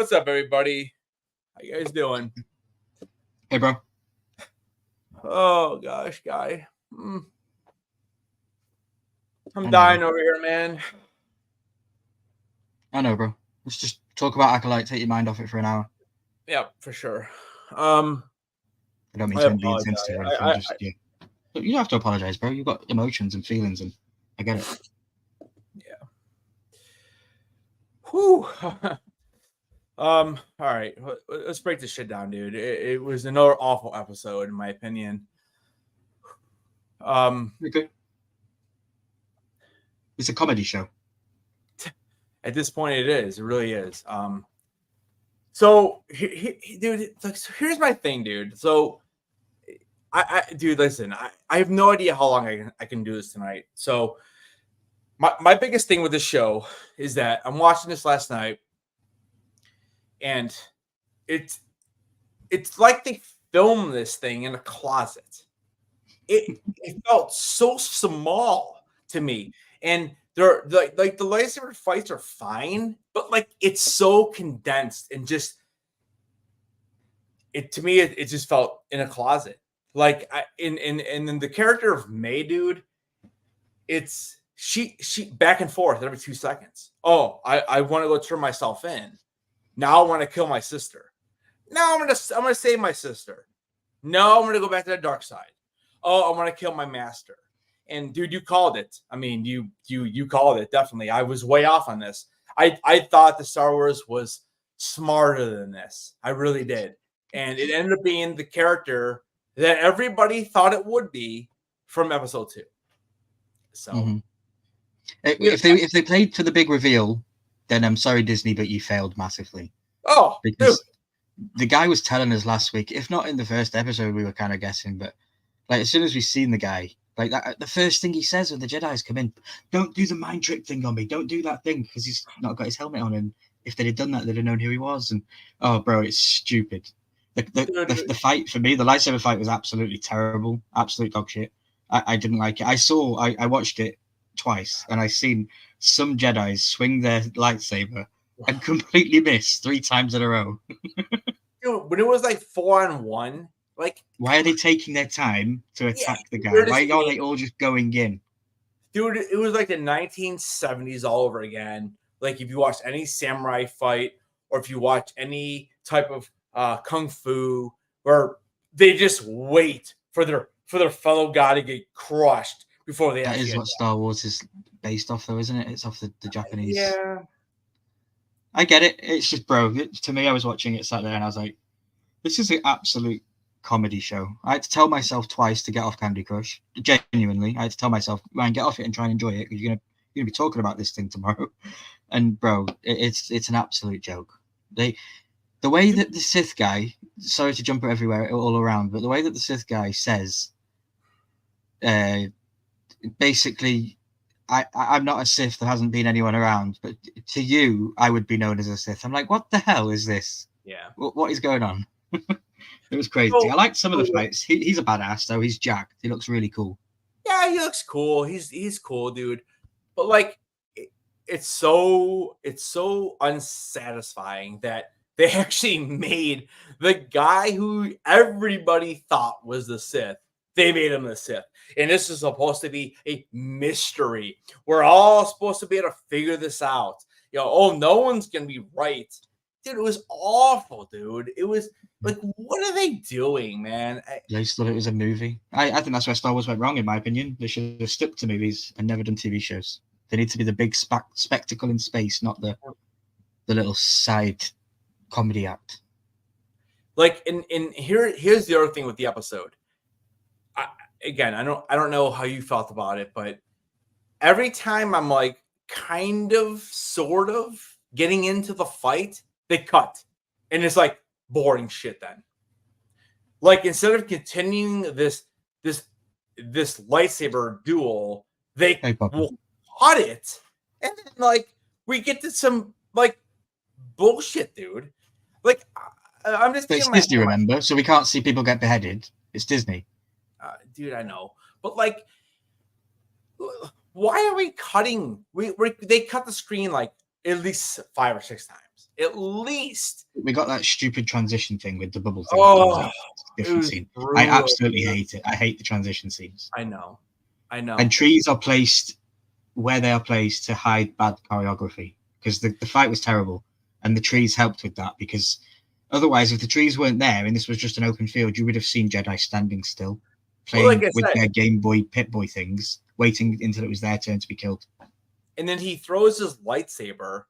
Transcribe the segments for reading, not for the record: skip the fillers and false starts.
What's up, everybody? How you guys doing? Hey, bro. Oh, gosh, guy. I'm dying over here, man. I know, bro. Let's just talk about Acolyte. Take your mind off it for an hour. Yeah, for sure. I don't mean to be insensitive or anything. Yeah. You don't have to apologize, bro. You've got emotions and feelings, and I get it. Yeah. Whew. All right. Let's break this shit down, dude. It was another awful episode, in my opinion. Okay. It's a comedy show. At this point, it is. It really is. So, dude, so here's my thing, dude. So, dude, listen. I have no idea how long I can do this tonight. So, my biggest thing with this show is that I'm watching this last night, and it's like they filmed this thing in a closet. It felt so small to me, and they're like the lightsaber fights are fine, but like it's so condensed and just it to me it just felt in a closet. Like and then the character of May, dude, it's she back and forth every 2 seconds. Oh, I want to go turn myself in. Now I want to kill my sister. No, I'm gonna save my sister. No, I'm gonna go back to the dark side. Oh, I want to kill my master. And dude, you called it. I mean, you called it, definitely. I was way off on this. I thought the Star Wars was smarter than this. I really did. And it ended up being the character that everybody thought it would be from episode 2. So if they played for the big reveal, then I'm sorry, Disney, but you failed massively. Oh, because the guy was telling us last week, if not in the first episode, we were kind of guessing, but like as soon as we seen the guy, like that, the first thing he says when the Jedis come in, don't do the mind trick thing on me, don't do that thing, because he's not got his helmet on, and if they'd have done that, they'd have known who he was. And oh, bro, it's stupid. The fight for me, the lightsaber fight was absolutely terrible, absolute dog shit. I didn't like it. I watched it twice, and I seen some Jedis swing their lightsaber and completely miss 3 times in a row. Dude, when it was like 4-on-1, like why are they taking their time to attack the guy? Why are they all just going in? Dude, it was like the 1970s all over again. Like if you watch any samurai fight, or if you watch any type of kung fu, where they just wait for their fellow guy to get crushed before they. That is what Star Wars is based off, though, isn't it? It's off the Japanese. Yeah, I get it. It's just, bro. To me, I was watching it, sat there, and I was like, "This is an absolute comedy show." I had to tell myself twice to get off Candy Crush. Genuinely, I had to tell myself, "Man, get off it and try and enjoy it, because you're gonna be talking about this thing tomorrow." And bro, it's an absolute joke. The way that the Sith guy, sorry to jump everywhere all around, but the way that the Sith guy says, basically, I'm not a Sith. There hasn't been anyone around, but to you, I would be known as a Sith. I'm like, what the hell is this? Yeah. What is going on? It was crazy. I liked some of the fights. He's a badass, though. He's jacked. He looks really cool. Yeah, he looks cool. He's cool, dude. But like, it's so unsatisfying that they actually made the guy who everybody thought was the Sith. They made him the Sith. And this is supposed to be a mystery. We're all supposed to be able to figure this out. You know, oh, no one's going to be right. Dude, it was awful, dude. It was like, what are they doing, man? I just thought it was a movie. I think that's where Star Wars went wrong, in my opinion. They should have stuck to movies and never done TV shows. They need to be the big spectacle in space, not the little side comedy act. Like, and here's the other thing with the episode. Again, I don't know how you felt about it, but every time I'm like kind of, sort of getting into the fight, they cut. And it's like boring shit then. Like instead of continuing this lightsaber duel, they will cut it. And then like we get to some like bullshit, dude. Like I'm just. But it's Disney, remember? So we can't see people get beheaded. It's Disney. Dude, I know, but like, why are we cutting? They cut the screen like at least 5 or 6 times. At least. We got that stupid transition thing with the bubble thing. Oh, Different scene. brutal. I absolutely hate it. I hate the transition scenes. I know. And trees are placed where they are placed to hide bad choreography, because the fight was terrible, and the trees helped with that, because otherwise, if the trees weren't there and this was just an open field, you would have seen Jedi standing still, playing with their Game Boy Pip-Boy things, waiting until it was their turn to be killed. And then he throws his lightsaber,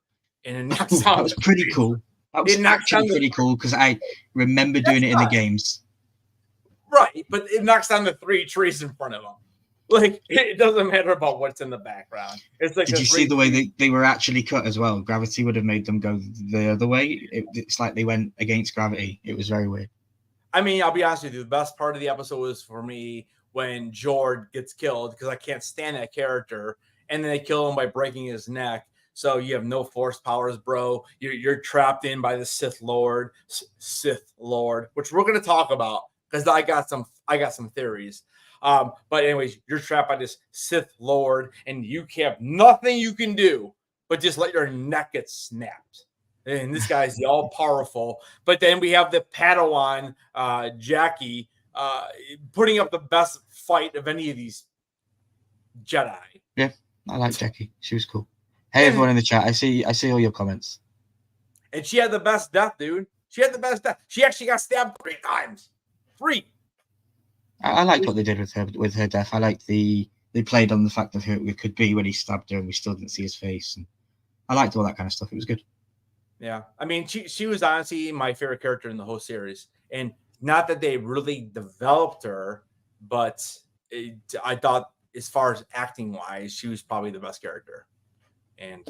and it knocks out. That was pretty cool. That was actually pretty cool, because I remember doing it in the games. Right, but it knocks down the 3 trees in front of him. Like, it doesn't matter about what's in the background. It's like, did you see the way they were actually cut as well? Gravity would have made them go the other way. It's like they went against gravity. It was very weird. I mean, I'll be honest with you. The best part of the episode was for me when Jord gets killed, because I can't stand that character. And then they kill him by breaking his neck. So you have no force powers, bro. You're trapped in by the Sith Lord, which we're going to talk about, because I got some theories. But anyways, you're trapped by this Sith Lord, and you have nothing you can do but just let your neck get snapped. And this guy's the all-powerful. But then we have the Padawan, Jackie, putting up the best fight of any of these Jedi. Yeah, I like Jackie. She was cool. Hey, everyone in the chat. I see all your comments. And she had the best death, dude. She had the best death. She actually got stabbed 3 times. 3. I liked what they did with her death. I liked they played on the fact of who it could be when he stabbed her and we still didn't see his face. And I liked all that kind of stuff. It was good. Yeah. I mean, she was honestly my favorite character in the whole series. And not that they really developed her, but I thought as far as acting wise, she was probably the best character. And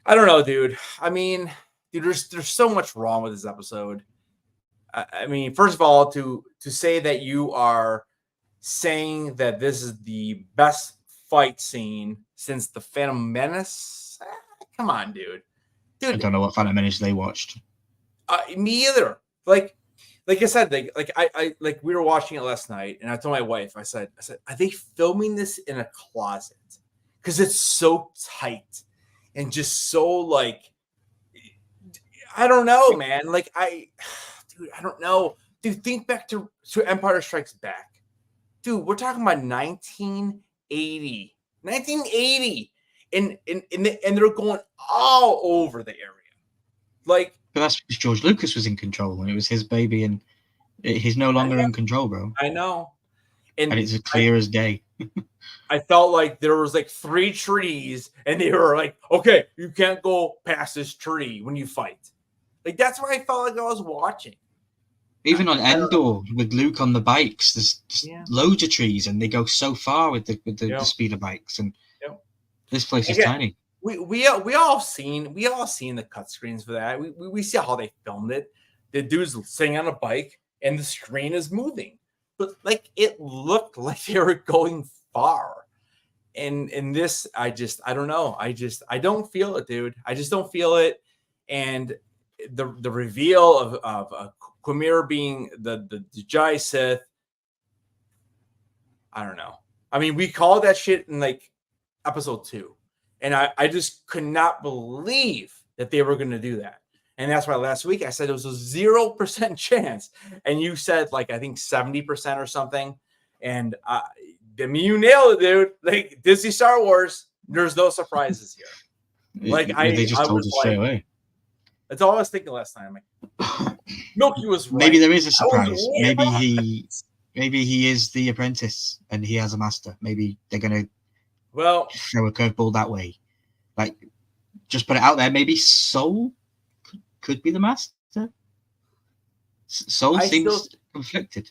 I don't know, dude. I mean, dude, there's so much wrong with this episode. I mean, first of all, to say that you are saying that this is the best fight scene since the Phantom Menace, come on, dude. I don't know what Phantom Menace they watched. Me either. Like I said, I we were watching it last night, and I told my wife, I said, are they filming this in a closet? Because it's so tight and just so like, I don't know, man. Like dude, I don't know. Dude, think back to Empire Strikes Back. Dude, we're talking about 1980. 1980. And they're going all over the area. Like, but that's because George Lucas was in control and it was his baby, and he's no longer in control, bro. I know. And it's as clear as day. I felt like there was like 3 trees, and they were like, okay, you can't go past this tree when you fight. Like, that's what I felt like I was watching. Even on Endor with Luke on the bikes, there's loads of trees, and they go so far with the speeder bikes, and this place is tiny. We all seen the cut screens for that. We see how they filmed it. The dude's sitting on a bike, and the screen is moving, but like it looked like they were going far. And in this, I don't know. I don't feel it, dude. I just don't feel it. And the reveal of Quimera being the Jedi Sith, I don't know. I mean, we called that shit in like episode 2, and I just could not believe that they were going to do that. And that's why last week I said it was a 0% chance, and you said like I think 70% or something. And I mean, you nailed it, dude. Like Disney Star Wars, there's no surprises here. Like they just told us straight away. That's all I was thinking last time. Like, Milky was right. Maybe there is a surprise. Maybe he is the apprentice and he has a master. Maybe they're gonna throw a curveball that way. Like, just put it out there. Maybe Soul could be the master. Soul seems conflicted.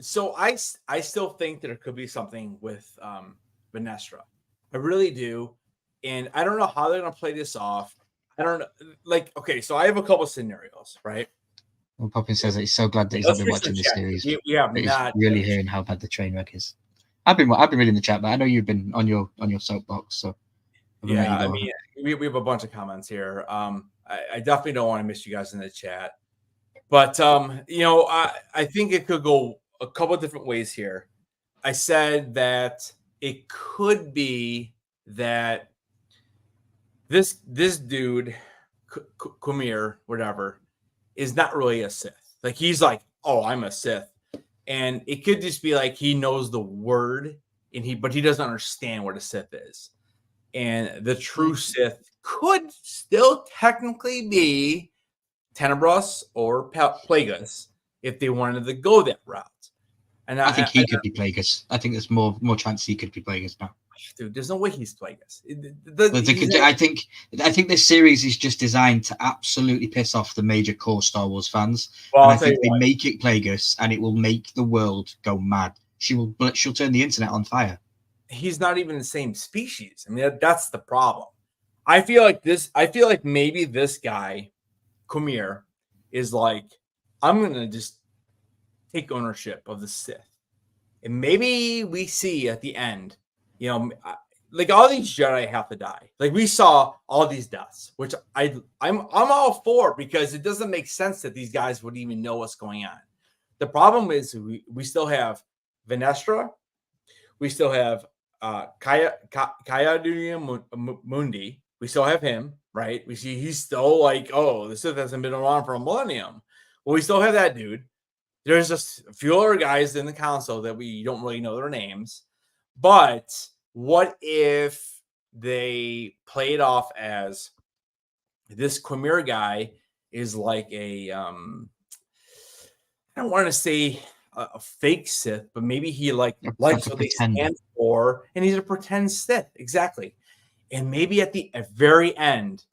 So I still think that there could be something with Venestra. I really do, and I don't know how they're gonna play this off. I don't know. Like, okay, so I have a couple scenarios, right? Well, Poppin says that he's so glad that he's not been watching this series. We have not really hearing how bad the train wreck is. I've been reading the chat, but I know you've been on your soapbox. So yeah, I mean, we have a bunch of comments here. I definitely don't want to miss you guys in the chat, but I think it could go a couple of different ways here. I said that it could be that this dude Kumir, whatever, is not really a Sith. Like he's like, oh, I'm a Sith, and it could just be like he knows the word, but he doesn't understand what a Sith is. And the true Sith could still technically be Tenebros or Plagueis if they wanted to go that route. And I think he could be Plagueis. I think there's more chance he could be Plagueis now. Dude, there's no way he's Plagueis. I think this series is just designed to absolutely piss off the major core Star Wars fans. Well, and I think they make it Plagueis, and it will make the world go mad. She'll turn the internet on fire. He's not even the same species. I mean, that's the problem. I feel like maybe this guy, Kumir, is like, I'm gonna just take ownership of the Sith, and maybe we see at the end, you know, like all these Jedi have to die. Like we saw all these deaths, which I'm all for, because it doesn't make sense that these guys would even know what's going on. The problem is we still have Venestra, we still have Kaya Mundi. We still have him, right? We see he's still like, oh, the Sith hasn't been around for a millennium. Well, we still have that dude. There's just a few other guys in the council that we don't really know their names. But what if they play it off as this Quimera guy is like a, I don't want to say a fake Sith, but maybe he likes what they stand for, and he's a pretend Sith, exactly. And maybe at the very end,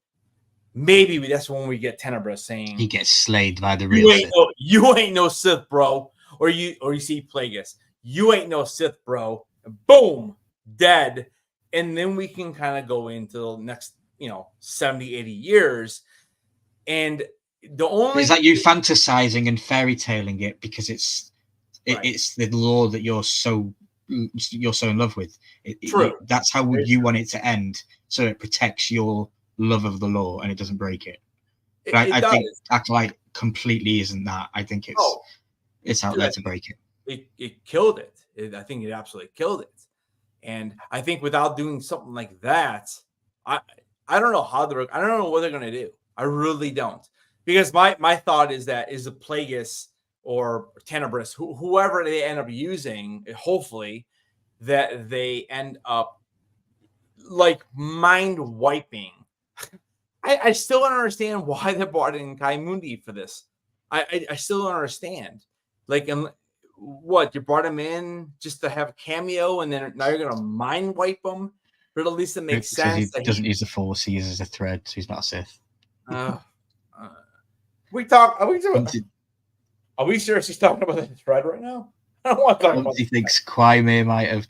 maybe that's when we get Tenebra saying he gets slayed by the real Sith. You ain't no Sith, bro. Or you see Plagueis, you ain't no Sith, bro. Boom, dead. And then we can kind of go into the next, 70, 80 years. And the only is that you fantasizing and fairy tailing it because it's the lore that you're so in love with. True. That's how you want it to end, so it protects your love of the lore and it doesn't break it. But I think Acolyte completely isn't that. I think it's out there to break it. It killed it. I think it absolutely killed it. And I think without doing something like that, I don't know I don't know what they're going to do. I really don't. Because my thought is that is a Plagueis or Tenebris, whoever they end up using, hopefully, that they end up like mind wiping. I still don't understand why they brought in Kai Mundi for this. I still don't understand. Like, what, you brought him in just to have a cameo, and then now you're gonna mind wipe him? But at least it makes sense. He doesn't use the Force; he uses a thread, so he's not a Sith. Are we seriously talking about the thread right now? I don't want to talk about. He thinks Quaimir might have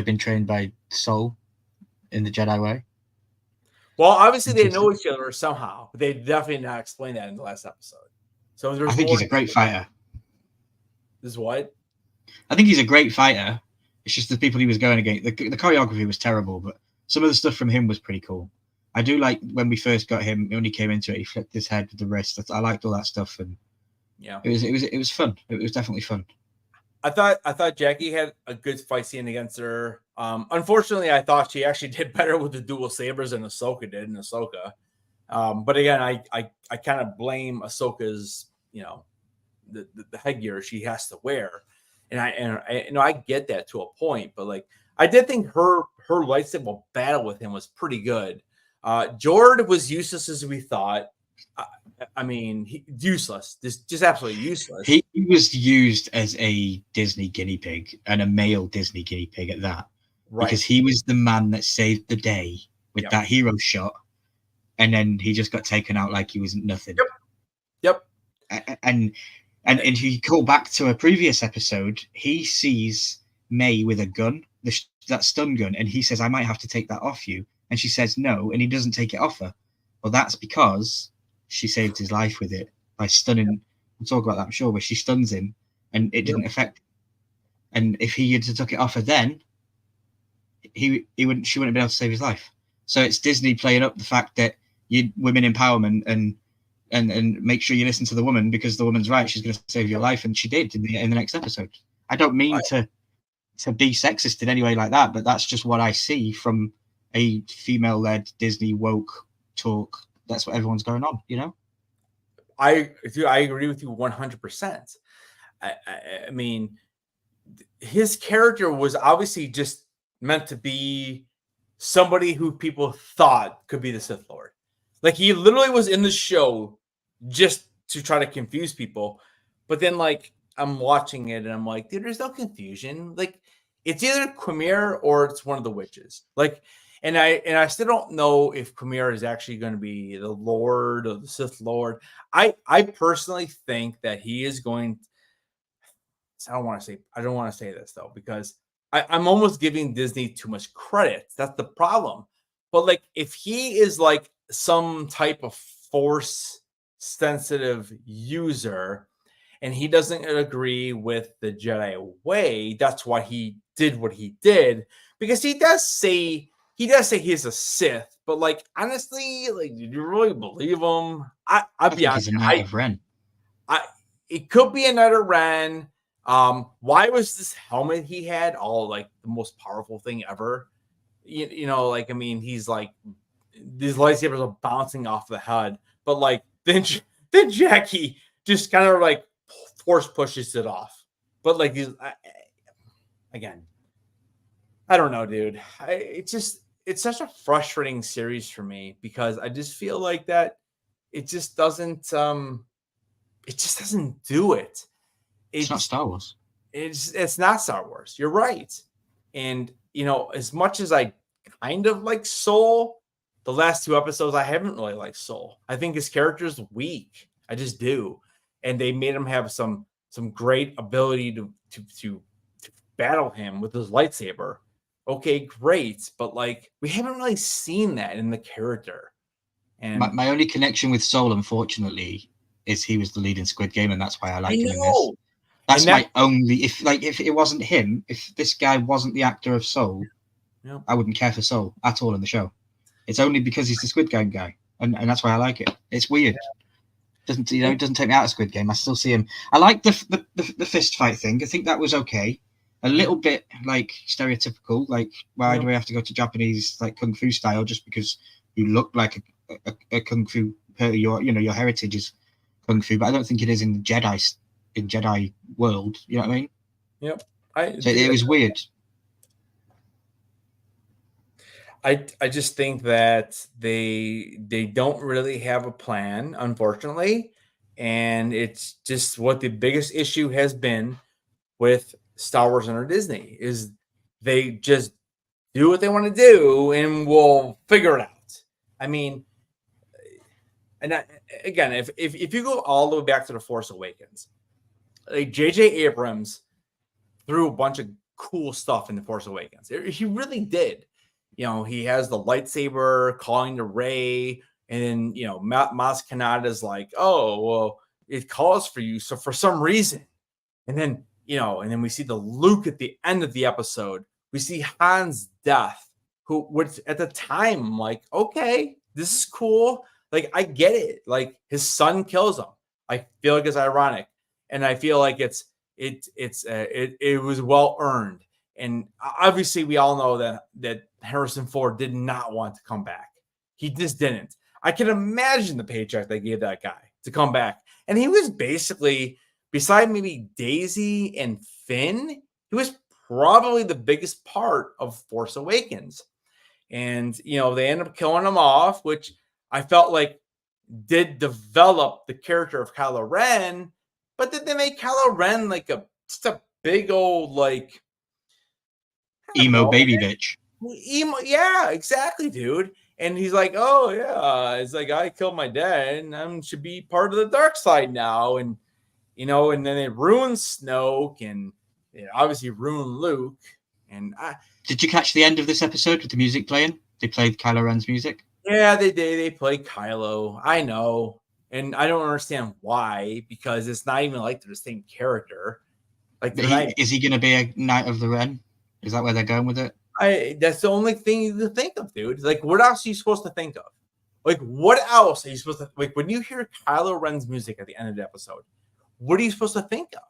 been trained by Soul in the Jedi way. Well, obviously they know each other somehow, but they definitely not explain that in the last episode. So I think he's a great fighter. Is what? I think he's a great fighter. It's just the people he was going against. The choreography was terrible, but some of the stuff from him was pretty cool. I do like when we first got him, when he came into it, he flipped his head with the wrist. I liked all that stuff, and yeah, it was fun. It was definitely fun. I thought Jackie had a good fight scene against her. Unfortunately, I thought she actually did better with the dual sabers than Ahsoka did in Ahsoka. But again, I kind of blame Ahsoka's, the headgear she has to wear, and I get that to a point. But like, I did think her lightsaber battle with him was pretty good. Jord was useless as we thought. Useless, just absolutely useless. He was used as a Disney guinea pig, and a male Disney guinea pig at that, right? Because he was the man that saved the day with that hero shot, and then he just got taken out like he was nothing. Yep. And if you call back to a previous episode, he sees May with a gun, that stun gun, and he says, "I might have to take that off you," and she says no, and he doesn't take it off her. Well, that's because she saved his life with it by stunning. We'll talk about that, I'm sure, where she stuns him and it didn't affect him. And if he had took it off her then, she wouldn't have been able to save his life. So it's Disney playing up the fact that women empowerment and make sure you listen to the woman, because the woman's right, she's going to save your life, and she did in the next episode. I don't mean to be sexist in any way like that, but that's just what I see from a female-led Disney woke talk that's what everyone's going on, you know. I agree with you 100%. I mean, his character was obviously just meant to be somebody who people thought could be the Sith Lord. Like, he literally was in the show just to try to confuse people. But then, like, I'm watching it and I'm like, dude, there's no confusion. Like, it's either Quimir or it's one of the witches. Like, and I still don't know if Quimir is actually going to be the Lord or the Sith Lord. I personally think that he is going. I don't want to say this though, because I'm almost giving Disney too much credit. That's the problem. But like, if he is like some type of force sensitive user and he doesn't agree with the Jedi way, that's why he did what he did. Because he does say he's a Sith, but like, honestly, like, did you really believe him? I'll be think honest. he's a Knight of Ren. It could be another Ren. Why was this helmet he had all like the most powerful thing ever? You know, like, I mean, he's like, these lightsabers are bouncing off the head, but like then Jackie just kind of like force pushes it off. But like, again, I don't know, dude. It's such a frustrating series for me because I just feel like that it just doesn't do it. It's not Star Wars. It's not Star Wars. You're right. And you know, as much as I kind of like Soul, the last 2 episodes I haven't really liked Soul. I think his character's weak. I just do. And they made him have some great ability to battle him with his lightsaber. Okay, great, but like, we haven't really seen that in the character. And my only connection with Soul, unfortunately, is he was the lead in Squid Game, and that's why I like him in this. That's my only. If it wasn't him, if this guy wasn't the actor of Soul, I wouldn't care for Soul at all in the show. It's only because he's the Squid Game guy, and that's why I like it. It's weird. Doesn't it doesn't take me out of Squid Game. I still see him. I like the fist fight thing. I think that was okay. A little bit like stereotypical. Like, why do we have to go to Japanese like kung fu style just because you look like a kung fu? Your heritage is kung fu, but I don't think it is in the Jedi world. You know what I mean? Yep. So it was weird. I just think that they don't really have a plan, unfortunately, and it's just what the biggest issue has been with Star Wars under Disney is they just do what they want to do and we'll figure it out. I mean, and again, if you go all the way back to The Force Awakens, like J.J. Abrams threw a bunch of cool stuff in The Force Awakens. He really did. You know, he has the lightsaber calling to Rey, and then, you know, Maz Kanata is like, oh, well, it calls for you. So for some reason, and then, you know, and then we see the Luke at the end of the episode. We see Han's death, who was at the time, I'm like, okay, this is cool. Like, I get it. Like, his son kills him. I feel like it's ironic, and I feel like it was well earned. And obviously, we all know that Harrison Ford did not want to come back. He just didn't. I can imagine the paycheck they gave that guy to come back, and he was basically, beside maybe Daisy and Finn, he was probably the biggest part of Force Awakens. And, you know, they ended up killing him off, which I felt like did develop the character of Kylo Ren, but did they make Kylo Ren like just a big old, like, emo baby bitch? Emo, yeah, exactly, dude. And he's like, oh yeah, it's like, I killed my dad and I should be part of the dark side now. And, you know, and then they ruined Snoke and it obviously ruined Luke. And did you catch the end of this episode with the music playing? They played Kylo Ren's music. Yeah, they did. They played Kylo. I know. And I don't understand why, because it's not even like they're the same character. Like, is he going to be a Knight of the Ren? Is that where they're going with it? That's the only thing to think of, dude. Like, what else are you supposed to think of? Like, what else are you supposed to, like, when you hear Kylo Ren's music at the end of the episode, what are you supposed to think of?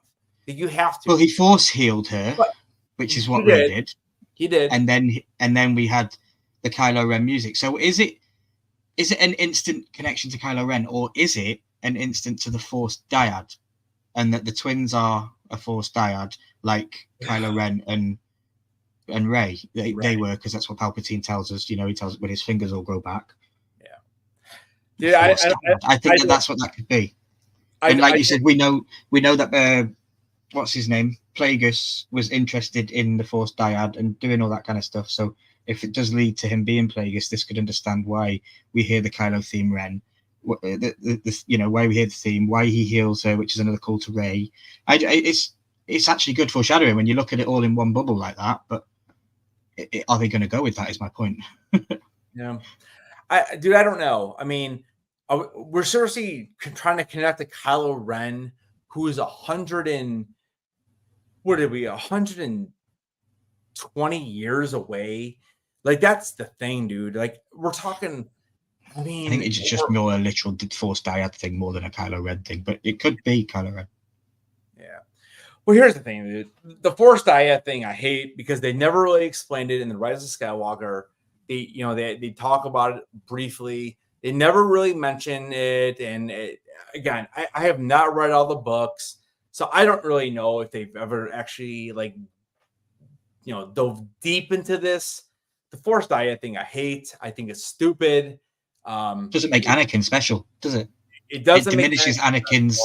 That you have to. Well, he force healed her, which is what Rey did. He did. And then we had the Kylo Ren music. So is it is it an instant connection to Kylo Ren, or is it an instant to the Force dyad, and that the twins are a Force dyad like Kylo Ren and Rey? They were, because that's what Palpatine tells us. He tells us when his fingers all grow back. Yeah, I think that's what that could be. And like you said, we know that what's his name, Plagueis, was interested in the Force dyad and doing all that kind of stuff. So if it does lead to him being Plagueis, this could understand why we hear the Kylo theme, Ren. Why we hear the theme, why he heals her, which is another call to Rey. It's actually good foreshadowing when you look at it all in one bubble like that. But are they going to go with that? Is my point. Yeah, I don't know. I mean, we're seriously trying to connect to Kylo Ren, who is 120 years away. Like, that's the thing, dude. Like, we're talking. I mean, I think it's just more a literal Force dyad thing more than a Kylo Ren thing, but it could be Kylo Ren. Yeah. Well, here's the thing, dude. The Force dyad thing I hate because they never really explained it in the Rise of Skywalker. They talk about it briefly. They never really mention it. And again, I have not read all the books, so I don't really know if they've ever actually dove deep into this. The Force dyad thing I hate. I think it's stupid. Doesn't make Anakin special, does it? It doesn't. It diminishes Anakin's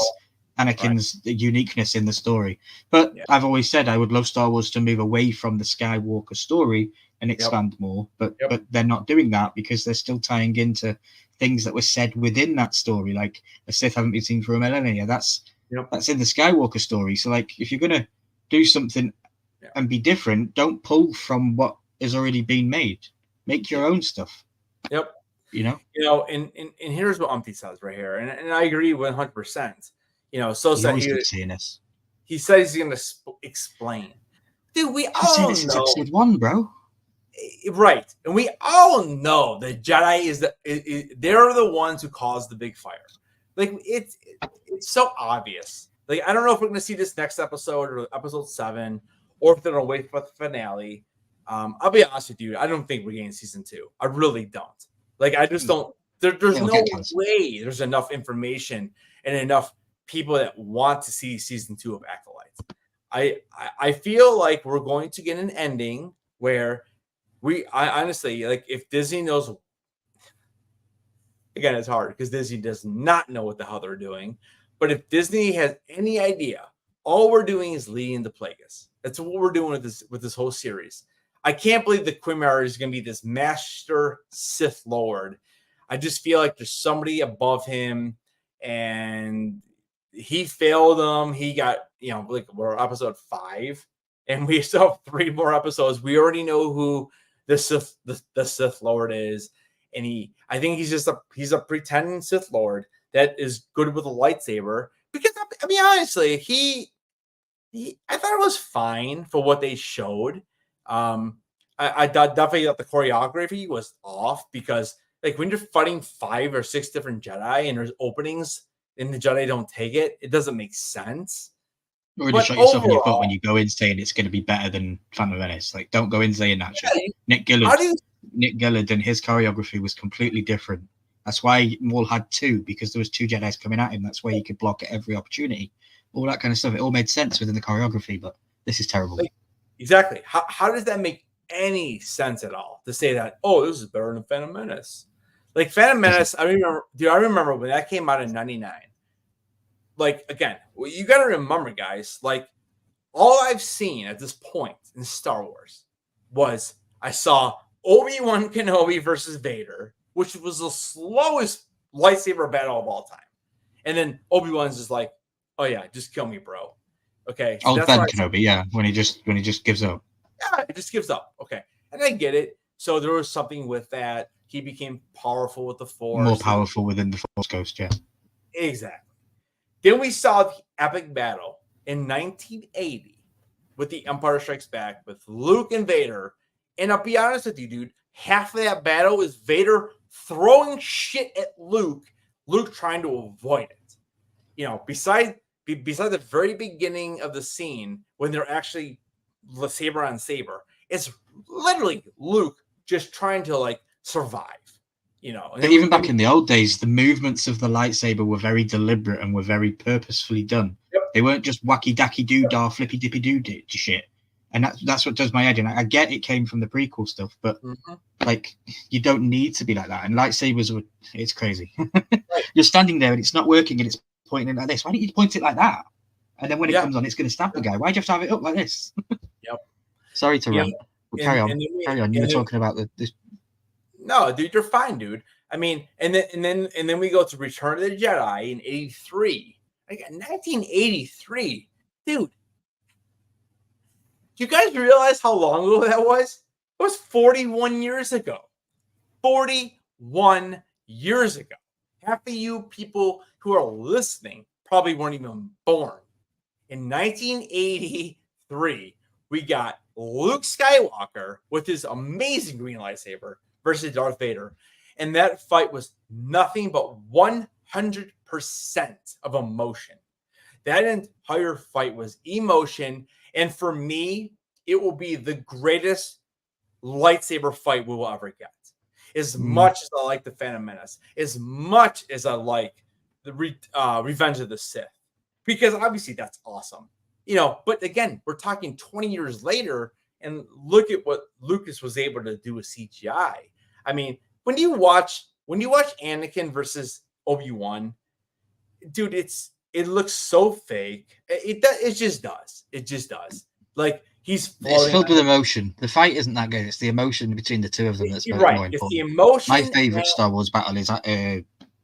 uniqueness in the story. But I've always said I would love Star Wars to move away from the Skywalker story and expand more. But they're not doing that because they're still tying into things that were said within that story, like the Sith haven't been seen for a millennia. That's in the Skywalker story. So, like, if you're gonna do something and be different, don't pull from what has already been made. Make your own stuff. Yep. And here's what Umpty says right here, and I agree 100%. So he says he's going to explain. Dude, we all know. Since episode 1, bro. Right, and we all know the Jedi they're the ones who caused the big fire. Like, it's so obvious. Like, I don't know if we're going to see this next episode or episode 7, or if they're going to wait for the finale. I'll be honest with you, I don't think we're getting season 2. I really don't. Like, I just don't. There's no way there's enough information and enough people that want to see season 2 of Acolyte. I feel like we're going to get an ending where I honestly, like, if Disney knows. Again, it's hard because Disney does not know what the hell they're doing. But if Disney has any idea, all we're doing is leading the Plagueis. That's what we're doing with this whole series. I can't believe that Quimera is going to be this master Sith Lord. I just feel like there's somebody above him, and he failed them. He got, we're episode 5, and we still have 3 more episodes. We already know who the Sith Lord is, and I think he's a pretending Sith Lord that is good with a lightsaber. Because I mean, honestly, I thought it was fine for what they showed. I definitely thought the choreography was off because, like, when you're fighting 5 or 6 different Jedi and there's openings and the Jedi don't take it, it doesn't make sense. You already shot yourself in your foot when you go in saying it's going to be better than Phantom Menace. Like, don't go in saying that shit. Nick Gillard and his choreography was completely different. That's why Maul had 2, because there was 2 Jedis coming at him. That's why he could block at every opportunity. All that kind of stuff. It all made sense within the choreography, but this is terrible. Like, exactly. How does that make any sense at all to say that, oh, this is better than Phantom Menace? Like, Phantom Menace, I remember when that came out in 99. Like, again, well, you got to remember, guys, like, all I've seen at this point in Star Wars was I saw Obi-Wan Kenobi versus Vader, which was the slowest lightsaber battle of all time. And then Obi-Wan's just like, oh yeah, just kill me, bro. Okay. So Ben Kenobi, yeah, when he just gives up. Yeah, it just gives up. Okay. And I get it. So there was something with that. He became powerful with the Force. More powerful within the Force Ghost, yeah. Exactly. Then we saw the epic battle in 1980 with the Empire Strikes Back with Luke and Vader. And I'll be honest with you, dude, half of that battle is Vader throwing shit at Luke trying to avoid it. Besides the very beginning of the scene when they're actually saber on saber, it's literally Luke just trying to, like, survive. you know. And But even back in the old days, the movements of the lightsaber were very deliberate and were very purposefully done. Yep. They weren't just wacky dacky doo-dah, flippy dippy doo shit. And that's what does my head in. I get it came from the prequel stuff, but like you don't need to be like that. And lightsabers were, it's crazy. Right. You're standing there and it's not working and it's pointing like this. Why don't you point it like that? And then when it Yeah. comes on, it's going to stab the guy. Why'd you have to have it up like this? Yep. Sorry to rant. But carry on. Carry on. You were talking about this. No, dude, you're fine, dude. I mean, and then we go to Return of the Jedi in 83. Like 1983. Dude. Do you guys realize how long ago that was? It was 41 years ago. 41 years ago. Half of you people who are listening probably weren't even born. In 1983, we got Luke Skywalker with his amazing green lightsaber versus Darth Vader. And that fight was nothing but 100% of emotion. That entire fight was emotion. And for me, it will be the greatest lightsaber fight we will ever get. As much as I like the Phantom Menace, as much as I like the Revenge of the Sith, because obviously that's awesome, you know. But again, we're talking 20 years later, and look at what Lucas was able to do with CGI. I mean, when you watch Anakin versus Obi-Wan, dude, it looks so fake. It just does. It just does. Like he's it's filled with emotion. The fight isn't that good. It's the emotion between the two of them that's more important. It's the emotion. My favorite Star Wars battle is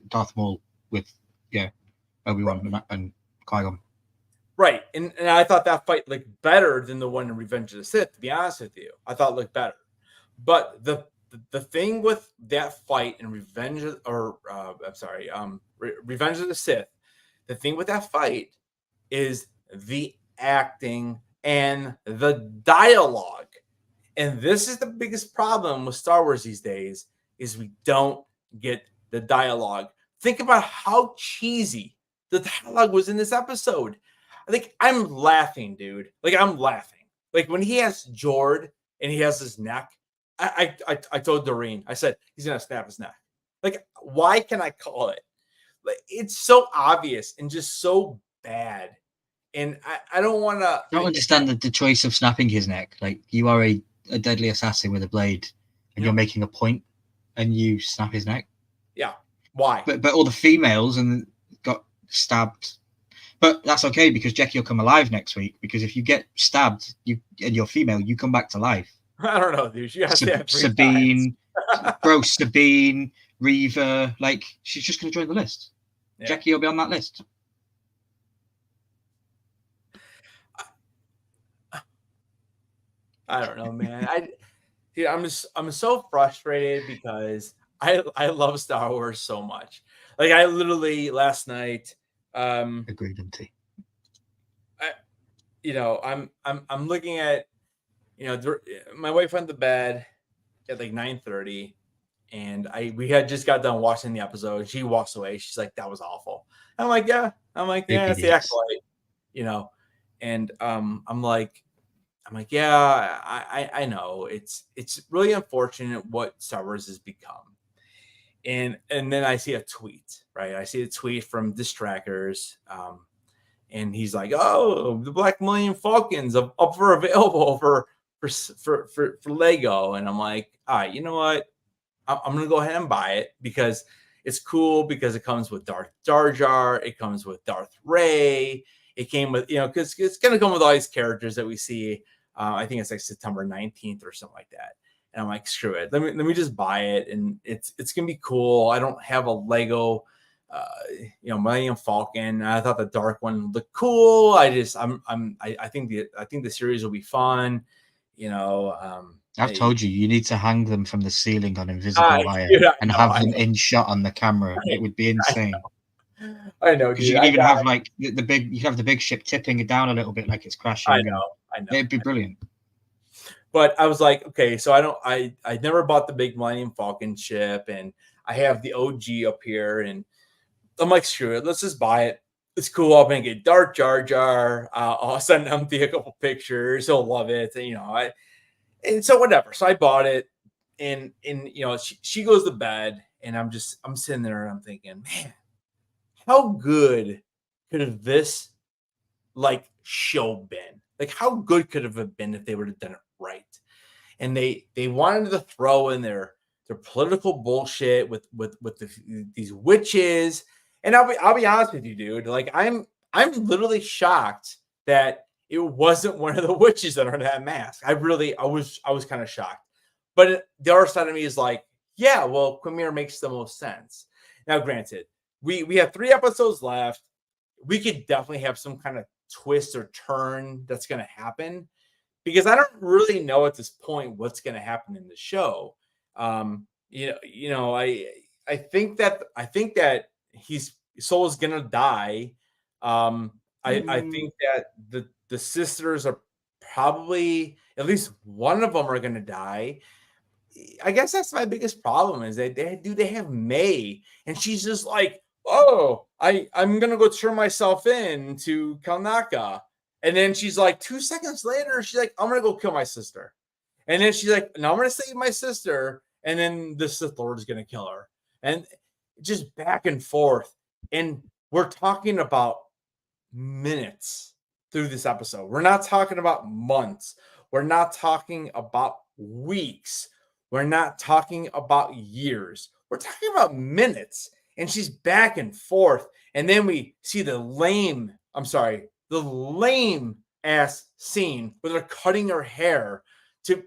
Darth Maul with Obi-Wan and Qui-Gon. Right, and I thought that fight looked better than the one in Revenge of the Sith. To be honest with you, I thought it looked better. But the thing with that fight in Revenge of the Sith, the thing with that fight is the acting and the dialogue. And this is the biggest problem with Star Wars these days, is we don't get the dialogue. Think about how cheesy the dialogue was in this episode. I think I'm laughing, dude. Like I'm laughing. Like when he has Jord and he has his neck, I told Doreen, I said, he's going to snap his neck. Like, why can I call it? Like, it's so obvious and just so bad. And I don't want to. I don't understand the choice of snapping his neck. Like, you are a deadly assassin with a blade and you're making a point and you snap his neck. Yeah. Why? But all the females and got stabbed. But that's okay because Jackie will come alive next week. Because if you get stabbed and you're female, you come back to life. I don't know, dude. You Sabine, bro, Sabine, Reva, like she's just going to join the list. Yeah. Jackie will be on that list. I don't know, man. I'm so frustrated because I love Star Wars so much. Like I literally last night. Agreed, MT. I'm looking at, my wife went to bed at like 9:30, and we had just got done watching the episode. She walks away. She's like, "That was awful." I'm like, "Yeah." It's the Acolyte, and I'm like, "Yeah, I know. It's really unfortunate what Star Wars has become." And then I see a tweet, right? I see a tweet from Distrackers, and he's like, "Oh, the Black Millennium Falcons up for available for Lego." And I'm like, "All right, you know what? I'm gonna go ahead and buy it because it's cool because it comes with Darth Jar Jar, it comes with Darth Ray, it came with because it's gonna come with all these characters that we see. I think it's like September 19th or something like that." And I'm like, screw it. Let me just buy it, and it's gonna be cool. I don't have a Lego, Millennium Falcon. I thought the dark one looked cool. I think the series will be fun. I've told you need to hang them from the ceiling on invisible wire and have them in shot on the camera. It would be insane. I know, because you can even have like the big. You have the big ship tipping it down a little bit, like it's crashing. I know. It'd be brilliant. But I was like, okay, so I never bought the big Millennium Falcon ship, and I have the OG up here, and I'm like, screw it, let's just buy it. It's cool. I'm gonna get Darth Jar Jar. I'll send Empty a couple pictures. He'll love it. And so whatever. So I bought it, and she goes to bed, and I'm sitting there and I'm thinking, man, how good could have this like show been? Like, how good could it have been if they would have done it right? And they wanted to throw in their political bullshit with these witches. And I'll be honest with you, dude. Like, I'm literally shocked that it wasn't one of the witches that are in that mask. I was kind of shocked. But the other side of me is like, yeah, well, Quimir makes the most sense. Now, granted, we have 3 episodes left. We could definitely have some kind of twist or turn that's going to happen, because I don't really know at this point what's going to happen in the show. I think that his soul is going to die. I think that the sisters are probably, at least one of them are going to die. I guess that's my biggest problem, is that they have May, and she's just like, oh, I'm gonna go turn myself in to Kalnaka. And then she's like, 2 seconds later, she's like, I'm gonna go kill my sister. And then she's like, no, I'm gonna save my sister. And then the Sith Lord is gonna kill her. And just back and forth. And we're talking about minutes through this episode. We're not talking about months. We're not talking about weeks. We're not talking about years. We're talking about minutes. And she's back and forth. And then we see the lame ass scene where they're cutting her hair to,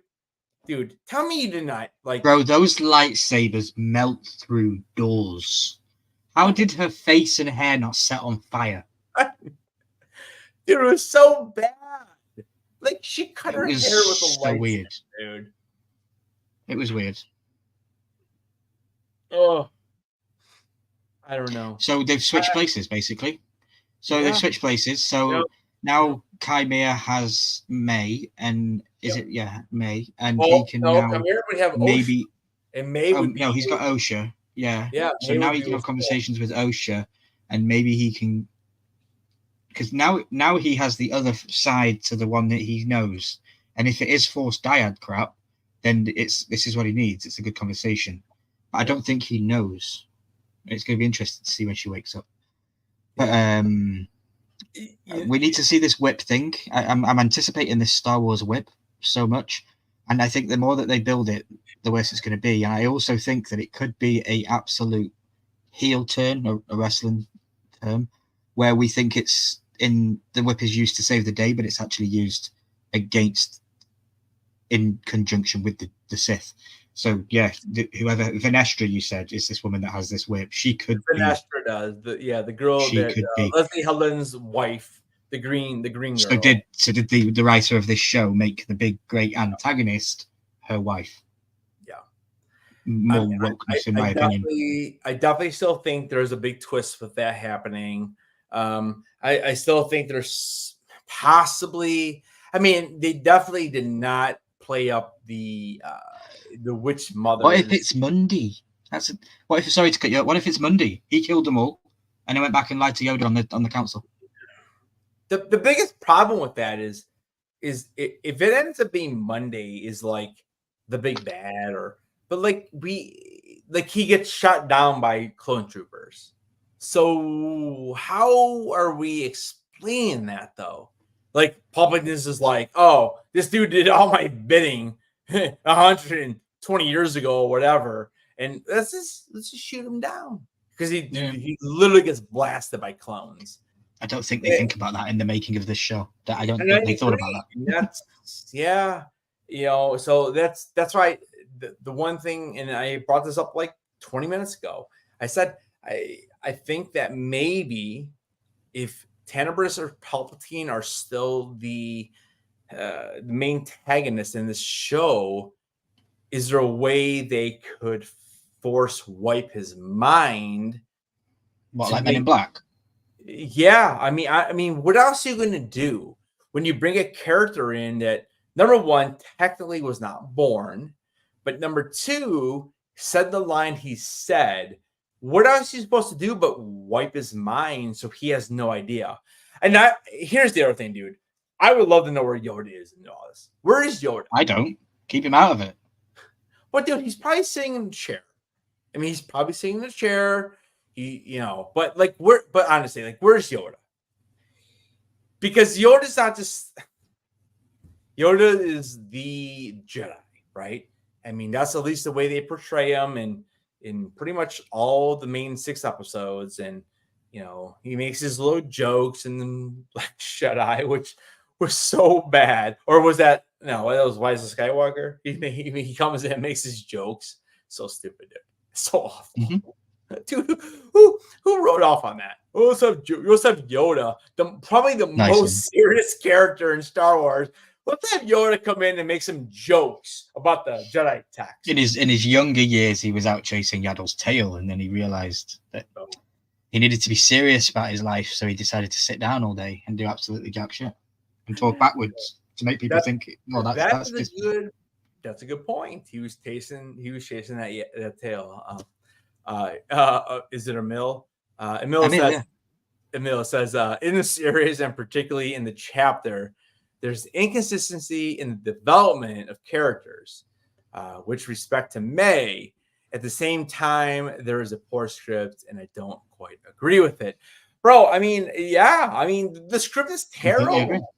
dude, tell me you did not like. Bro, those lightsabers melt through doors. How did her face and hair not set on fire? Dude, it was so bad. Like, she cut her hair with a so weird, dude. It was weird. Oh, I don't know. So they've switched places, basically. So they've switched places. So now Chimera has May, and May, and he can now Chimera would have maybe. Osha, and May would no, he's got Osha. Yeah. So May now he can have conversations with Osha, and maybe he can, because now he has the other side to the one that he knows. And if it is Force Dyad crap, then this is what he needs. It's a good conversation. But I don't think he knows. It's going to be interesting to see when she wakes up. But we need to see this whip thing. I'm anticipating this Star Wars whip so much, and I think the more that they build it, the worse it's going to be. And I also think that it could be a absolute heel turn, a wrestling term, where we think it's in the whip is used to save the day, but it's actually used against, in conjunction with the Sith. So yeah, whoever Venestra you said is this woman that has this whip. She could. Venestra does the girl that Leslie Helen's wife, the green girl. So did the writer of this show make the big great antagonist her wife? Yeah. More wokeness, in my opinion. I definitely still think there's a big twist with that happening. I still think there's possibly. I mean, they definitely did not play up the witch mother. What if it's Mundy? Sorry to cut you up. What if it's Mundy? He killed them all, and he went back and lied to Yoda on the council. The biggest problem with that is if it ends up being Monday is like the big bad, but he gets shot down by clone troopers. So how are we explaining that though? Like, Palpatine is like, oh, this dude did all my bidding 120 years ago or whatever, and let's just shoot him down, because he literally gets blasted by clones. I don't think they think about that in the making of this show. I don't think they thought about that. So that's why the one thing, and I brought this up like 20 minutes ago. I said I think that maybe if Tenebris or Palpatine are still the main antagonist in this show, is there a way they could force wipe his mind? What, like Men in Black? Yeah, I mean, what else are you going to do when you bring a character in that, number one, technically was not born, but number two, said the line he said? What else are you supposed to do but wipe his mind so he has no idea? And here's the other thing, dude. I would love to know where Yoda is in all this. Where is Yoda? I don't. Keep him out of it. But dude, he's probably sitting in a chair. I mean, he's probably sitting in a chair. But honestly, like, where's Yoda? Because Yoda is the Jedi, right? I mean, that's at least the way they portray him in pretty much all the main 6 episodes. And, he makes his little jokes in the Black Jedi, which was so bad. Or was that, no, that was Rise of Skywalker. He comes in and makes his jokes. So stupid, dude. So awful. Mm-hmm. Dude, who wrote off on that? You also have Yoda, probably the most serious character in Star Wars. Let's have Yoda come in and make some jokes about the Jedi text. In his younger years, he was out chasing Yaddle's tail, and then he realized that he needed to be serious about his life, so he decided to sit down all day and do absolutely jack shit and talk backwards to make people think, "No, that's good. That's a good point. He was chasing that tail. Is it Emil? Emil says, in the series and particularly in the chapter, there's inconsistency in the development of characters, with respect to May. At the same time, there is a poor script, and I don't quite agree with it. Bro, I mean, yeah. I mean, the script is terrible.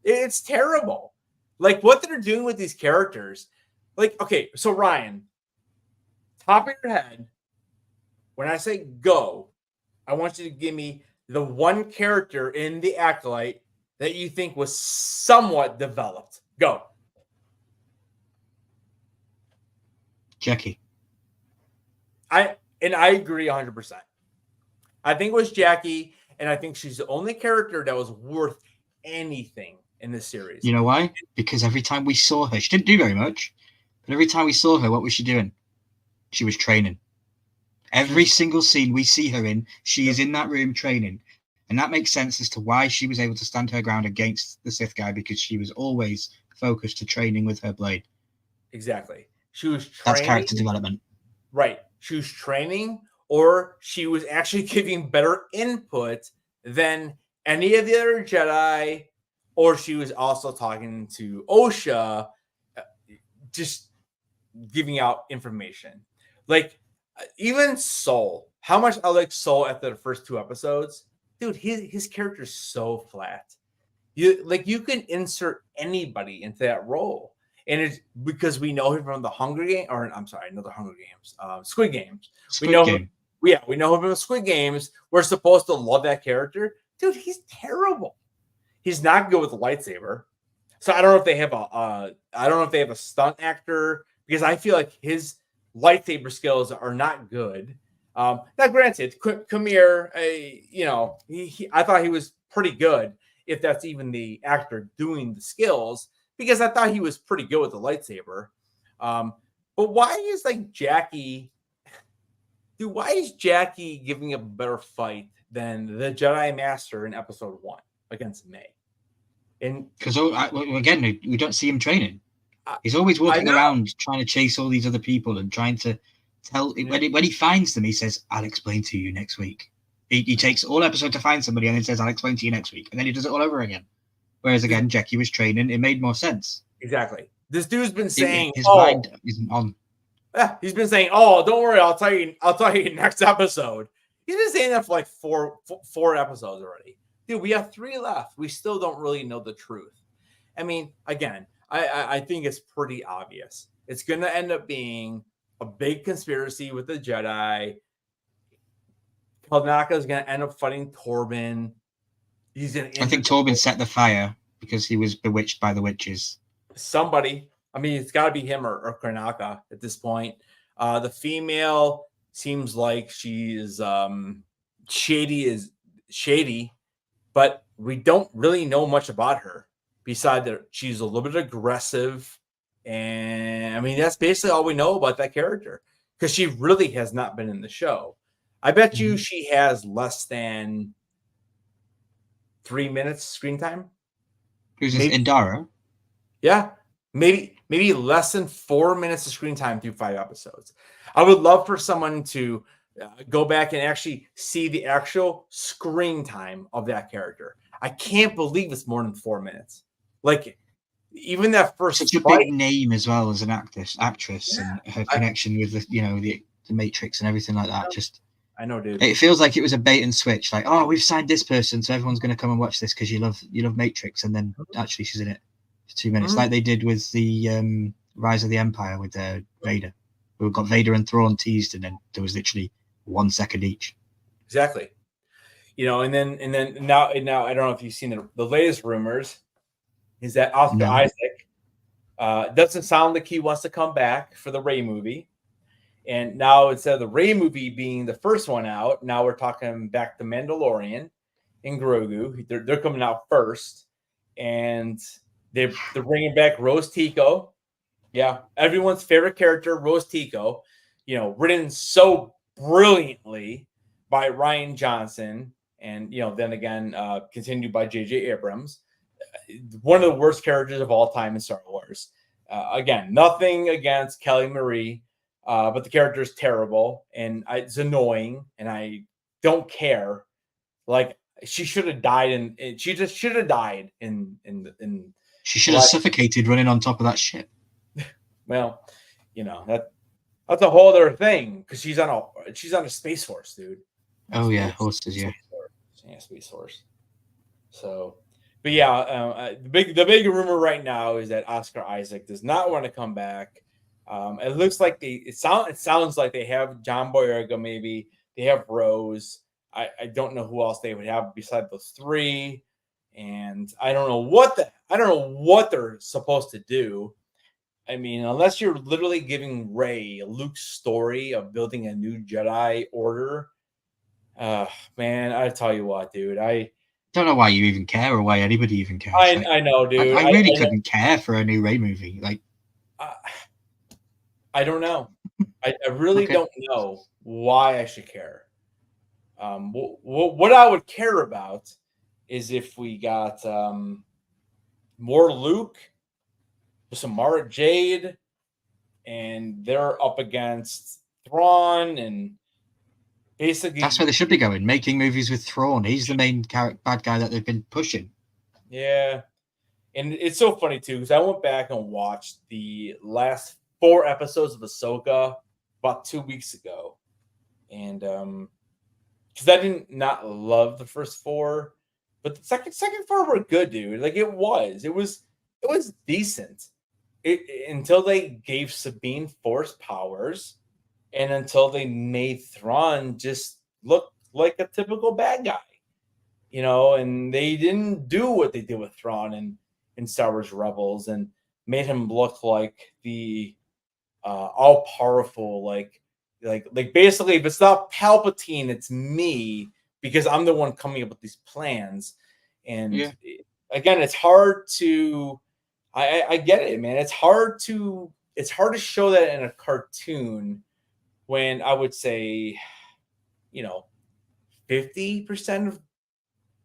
It's terrible. Like, what they're doing with these characters. Like, okay, so Ryan, top of your head, when I say go, I want you to give me the one character in the Acolyte that you think was somewhat developed. Go. Jackie. I agree 100%. I think it was Jackie, and I think she's the only character that was worth anything in this series. You know why? Because every time we saw her, she didn't do very much, but every time we saw her, what was she doing? She was training. Every single scene we see her in, she is in that room training. And that makes sense as to why she was able to stand her ground against the Sith guy, because she was always focused to training with her blade. Exactly. She was training. That's character development. Right. She was training, or she was actually giving better input than any of the other Jedi, or she was also talking to Osha, just giving out information. Like, even Soul, how much I like Soul after the first 2 episodes, dude, his character is so flat. You can insert anybody into that role. And it's because we know him from the Hunger Games, or I'm sorry, not the Hunger Games, Squid Games. We know him from the Squid Games. We're supposed to love that character. Dude, he's terrible. He's not good with the lightsaber. So I don't know if they have a stunt actor, because I feel like his lightsaber skills are not good. Now, granted, Kamir, I thought he was pretty good, if that's even the actor doing the skills, because I thought he was pretty good with the lightsaber. But why is Jackie? Dude, why is Jackie giving a better fight than the Jedi Master in episode 1 against May? And because again, we don't see him training. He's always walking around trying to chase all these other people and trying to tell. When he finds them, he says, "I'll explain to you next week." He takes all episode to find somebody and then says, "I'll explain to you next week," and then he does it all over again. Whereas again, Jackie was training; it made more sense. Exactly. This dude's been saying his mind isn't on. Yeah, he's been saying, "Oh, don't worry, I'll tell you next episode." He's been saying that for like four episodes already. Dude, we have 3 left. We still don't really know the truth. I mean, again, I think it's pretty obvious. It's going to end up being a big conspiracy with the Jedi. Kalnaka is going to end up fighting Torben. I think Torben set the fire because he was bewitched by the witches. Somebody. I mean, it's got to be him or Karnaka at this point. The female seems like she is shady, but we don't really know much about her. Besides that, she's a little bit aggressive. And I mean, that's basically all we know about that character, because she really has not been in the show. I bet you she has less than 3 minutes screen time. Who's this, Indara? Yeah, maybe less than 4 minutes of screen time through 5 episodes. I would love for someone to go back and actually see the actual screen time of that character. I can't believe it's more than 4 minutes. Like, even that first such a big name as well as an actress, and her connection with the Matrix and everything like that. Just I know, dude. it feels like it was a bait and switch. Like, oh, we've signed this person, so everyone's going to come and watch this because you love Matrix, and then actually she's in it for 2 minutes, like they did with the Rise of the Empire with Vader. We got Vader and Thrawn teased, and then there was literally 1 second each. Exactly. And then now I don't know if you've seen the latest rumors is that Oscar Isaac doesn't sound like he wants to come back for the Rey movie. And now instead of the Rey movie being the first one out, now we're talking back to Mandalorian and Grogu. They're coming out first, and they're bringing back Rose Tico. Yeah, everyone's favorite character, Rose Tico. Written so brilliantly by Rian Johnson, and then again continued by J.J. Abrams. One of the worst characters of all time in Star Wars. Again, nothing against Kelly Marie. But the character is terrible, and it's annoying, and I don't care. Like, she should have died, she just should have died in. She should have suffocated running on top of that ship. Well, that's a whole other thing because she's on a space horse, dude. Oh yeah, horses, yeah. Space horse. So, but yeah, the big rumor right now is that Oscar Isaac does not want to come back. It looks like it sounds like they have John Boyega, maybe they have Rose. I don't know who else they would have besides those three, and I don't know what they're supposed to do. I mean, unless you're literally giving Rey Luke's story of building a new Jedi Order, man, I tell you what, dude, I don't know why you even care or why anybody even cares. I know, dude. I really couldn't care for a new Rey movie, like. I don't know. I really don't know why I should care. What I would care about is if we got more Luke with some Mara Jade, and they're up against Thrawn, and basically that's where they should be going. Making movies with Thrawn. He's the main bad guy that they've been pushing. Yeah, and it's so funny too because I went back and watched the last 4 episodes of Ahsoka about 2 weeks ago, and because I did not love the first 4, but the second 4 were good, dude. Like it was decent until they gave Sabine Force powers, and until they made Thrawn just look like a typical bad guy, and they didn't do what they did with Thrawn in Star Wars Rebels and made him look like the all powerful, like basically, if it's not Palpatine, it's me because I'm the one coming up with these plans. And again, it's hard to. I get it, man. It's hard to show that in a cartoon when I would say, 50% of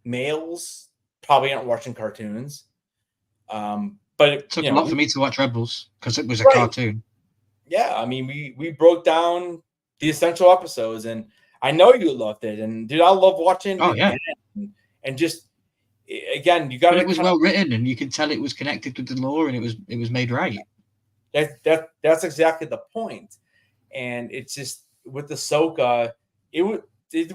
males probably aren't watching cartoons. But it took a lot for me to watch Rebels because it was a cartoon. Yeah, I mean, we broke down the essential episodes, and I know you loved it. And dude, I love watching. Oh yeah, and just again, you got. It was well written, and you can tell it was connected with the lore, and it was made right. That's exactly the point. And it's just with Ahsoka, it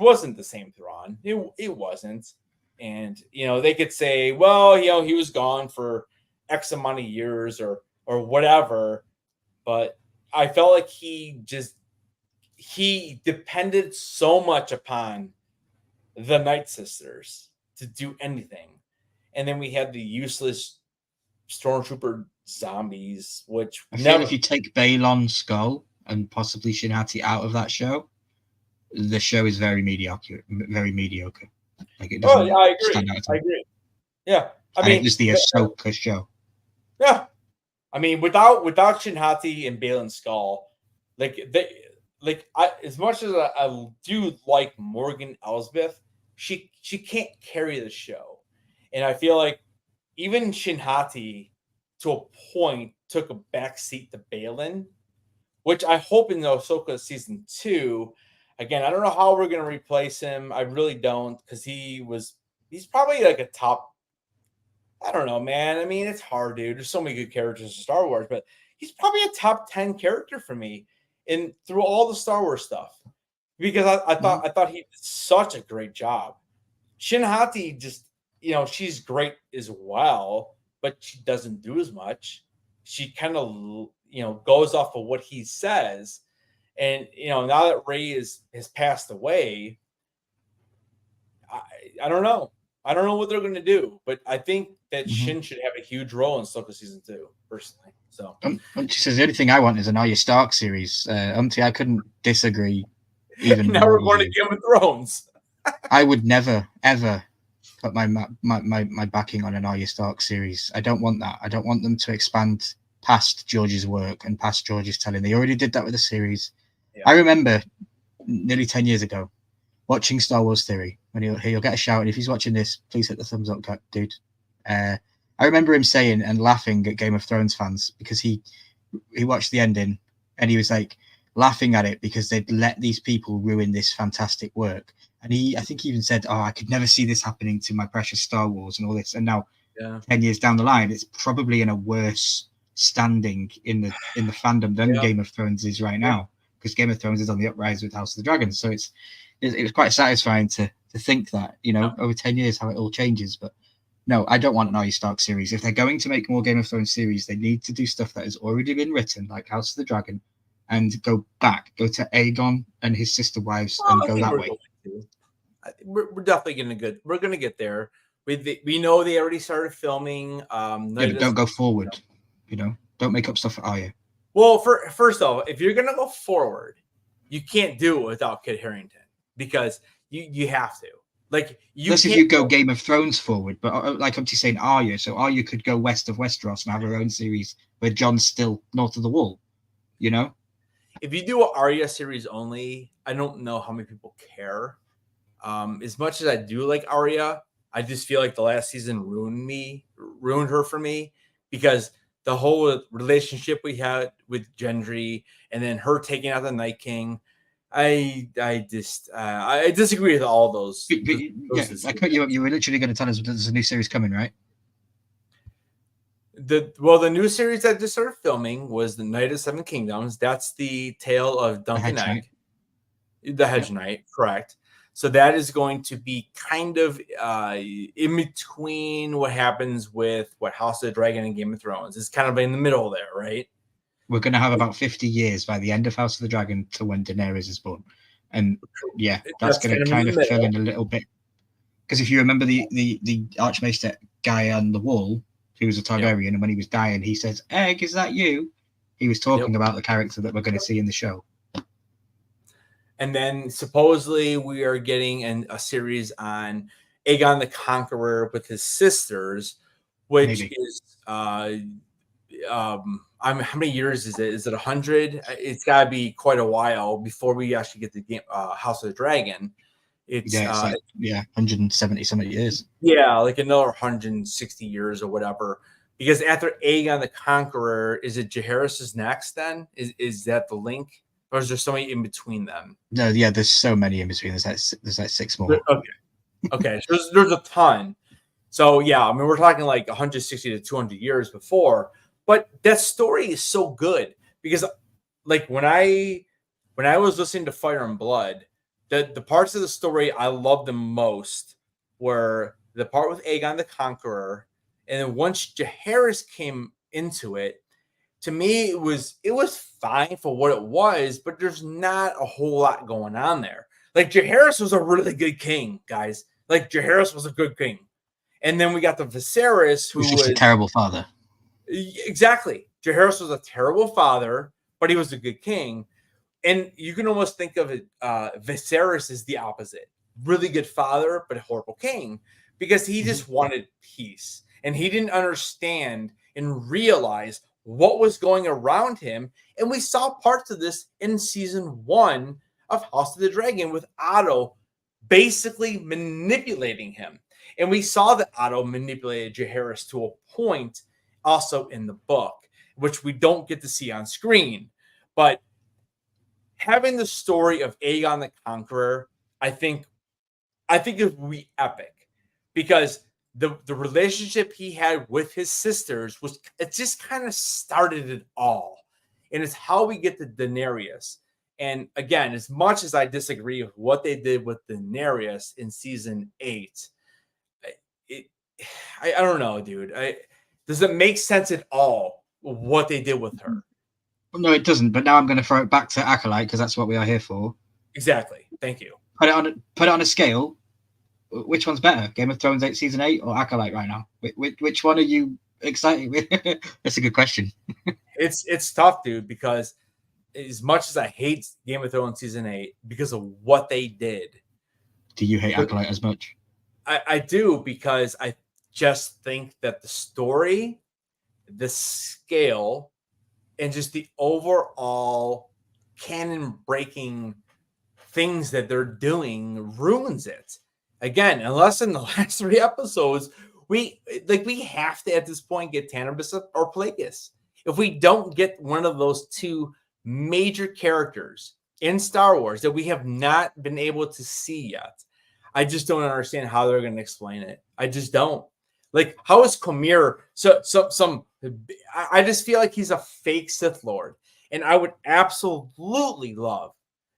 wasn't the same Thrawn. It wasn't. And they could say, well, he was gone for X amount of years or whatever, but I felt like he depended so much upon the Night Sisters to do anything. And then we had the useless Stormtrooper zombies, which I feel if you take Balon's skull and possibly Shin-Hati out of that show, the show is very mediocre. Like it doesn't I agree. stand out. I agree. Yeah. I mean, it was the Ahsoka show. Yeah. I mean, without Shin-Hati and Balin's skull, as much as I do like Morgan Elsbeth, she can't carry the show. And I feel like even Shin-Hati, to a point, took a backseat to Balin, which I hope in the Ahsoka season 2. Again, I don't know how we're going to replace him. I really don't, because he's probably like a top. I don't know, man. I mean, it's hard, dude. There's so many good characters in Star Wars, but he's probably a top 10 character for me. and through all the Star Wars stuff, because I thought he did such a great job. Shin Hati just, she's great as well, but she doesn't do as much. She kind of, goes off of what he says. And, now that Rey has passed away, I don't know. I don't know what they're going to do, but I think that Shin should have a huge role in Ahsoka season 2, personally. So, she says the only thing I want is an Arya Stark series. I couldn't disagree even now more. We're going to Game of Thrones. I would never ever put my backing on an Arya Stark series. I don't want that. I don't want them to expand past George's work and past George's telling. They already did that with the series. Yeah. I remember nearly 10 years ago watching Star Wars Theory. When he'll get a shout, and if he's watching this, please hit the thumbs up, dude. I remember him saying and laughing at Game of Thrones fans because he watched the ending and he was like laughing at it because they'd let these people ruin this fantastic work. And I think he even said, "Oh, I could never see this happening to my precious Star Wars and all this." And now, 10 years down the line, it's probably in a worse standing in the fandom than Game of Thrones is right now, because Game of Thrones is on the uprise with House of the Dragon. So it was quite satisfying to think that, over 10 years how it all changes. But no, I don't want an Arya Stark series. If they're going to make more Game of Thrones series, they need to do stuff that has already been written, like House of the Dragon, and go to Aegon and his sister wives and go that way. We're definitely we're gonna get there. We know they already started filming. But don't go forward. Don't make up stuff for Arya. Well, first off, if you're gonna go forward, you can't do it without Kit Harington, because you have to. Like, unless if you go Game of Thrones forward, but like I'm just saying Arya, so Arya could go west of Westeros and have her own series where Jon's still north of the Wall. If you do an Arya series only, I don't know how many people care. As much as I do like Arya, I just feel like the last season ruined her for me, because the whole relationship we had with Gendry and then her taking out the Night King, I disagree with all those. I cut you up. You were literally going to tell us there's a new series coming, right? The new series that just started filming was the Night of Seven Kingdoms. That's the tale of Duncan Egg, the Hedge Knight, correct? So that is going to be kind of in between what happens with House of the Dragon and Game of Thrones. It's kind of in the middle there, right? We're going to have about 50 years by the end of House of the Dragon to when Daenerys is born. And that's going to kind of fill in a little bit. Because if you remember the Archmaester guy on the wall, he was a Targaryen, and when he was dying, he says, "Egg, is that you?" He was talking about the character that we're going to see in the show. And then supposedly we are getting a series on Aegon the Conqueror with his sisters, which is how many years is it? Is it 100? It's got to be quite a while before we actually get the game House of the Dragon. It's 170 something years. Yeah, like another 160 years or whatever. Because after Aegon the Conqueror, is it Jaehaerys next? Then is that the link? Or is there so many in between them? No, there's so many in between. There's like 6 more. Okay. So there's a ton. So yeah, I mean, we're talking like 160 to 200 years before. But that story is so good, because like when I was listening to Fire and Blood, the parts of the story I loved the most were the part with Aegon the Conqueror, and then once Jaehaerys came into it. To me, it was fine for what it was, but there's not a whole lot going on there. Like, Jaehaerys was a really good king, guys. Like, Jaehaerys was a good king. And then we got the Viserys, who was a terrible father. Exactly. Jaehaerys was a terrible father, but he was a good king. And you can almost think of it, Viserys is the opposite. Really good father, but a horrible king, because he just wanted peace. And he didn't understand and realize what was going around him. And we saw parts of this in season 1 of House of the Dragon, with Otto basically manipulating him. And we saw that Otto manipulated Jaehaerys to a point also in the book, which we don't get to see on screen. But having the story of Aegon the Conqueror, I think it would be epic, because the relationship he had with his sisters it just kind of started it all. and it's how we get to Daenerys. And again, as much as I disagree with what they did with Daenerys in season 8, I don't know, dude. Does it make sense at all what they did with her? No, it doesn't. But now I'm going to throw it back to Acolyte because that's what we are here for. Exactly. Thank you. Put it on a scale. Which one's better, Game of Thrones season 8 or Acolyte right now? Which one are you excited with? That's a good question. It's tough, dude, because as much as I hate Game of Thrones season 8 because of what they did. Do you hate Acolyte as much? I do, because I just think that the story, the scale, and just the overall canon breaking things that they're doing ruins it. Again, unless in the last 3 episodes, we have to at this point get Tanabus or Plagueis. If we don't get one of those 2 major characters in Star Wars that we have not been able to see yet, I just don't understand how they're going to explain it. I just don't. Like, how is Komir I just feel like he's a fake Sith Lord. And I would absolutely love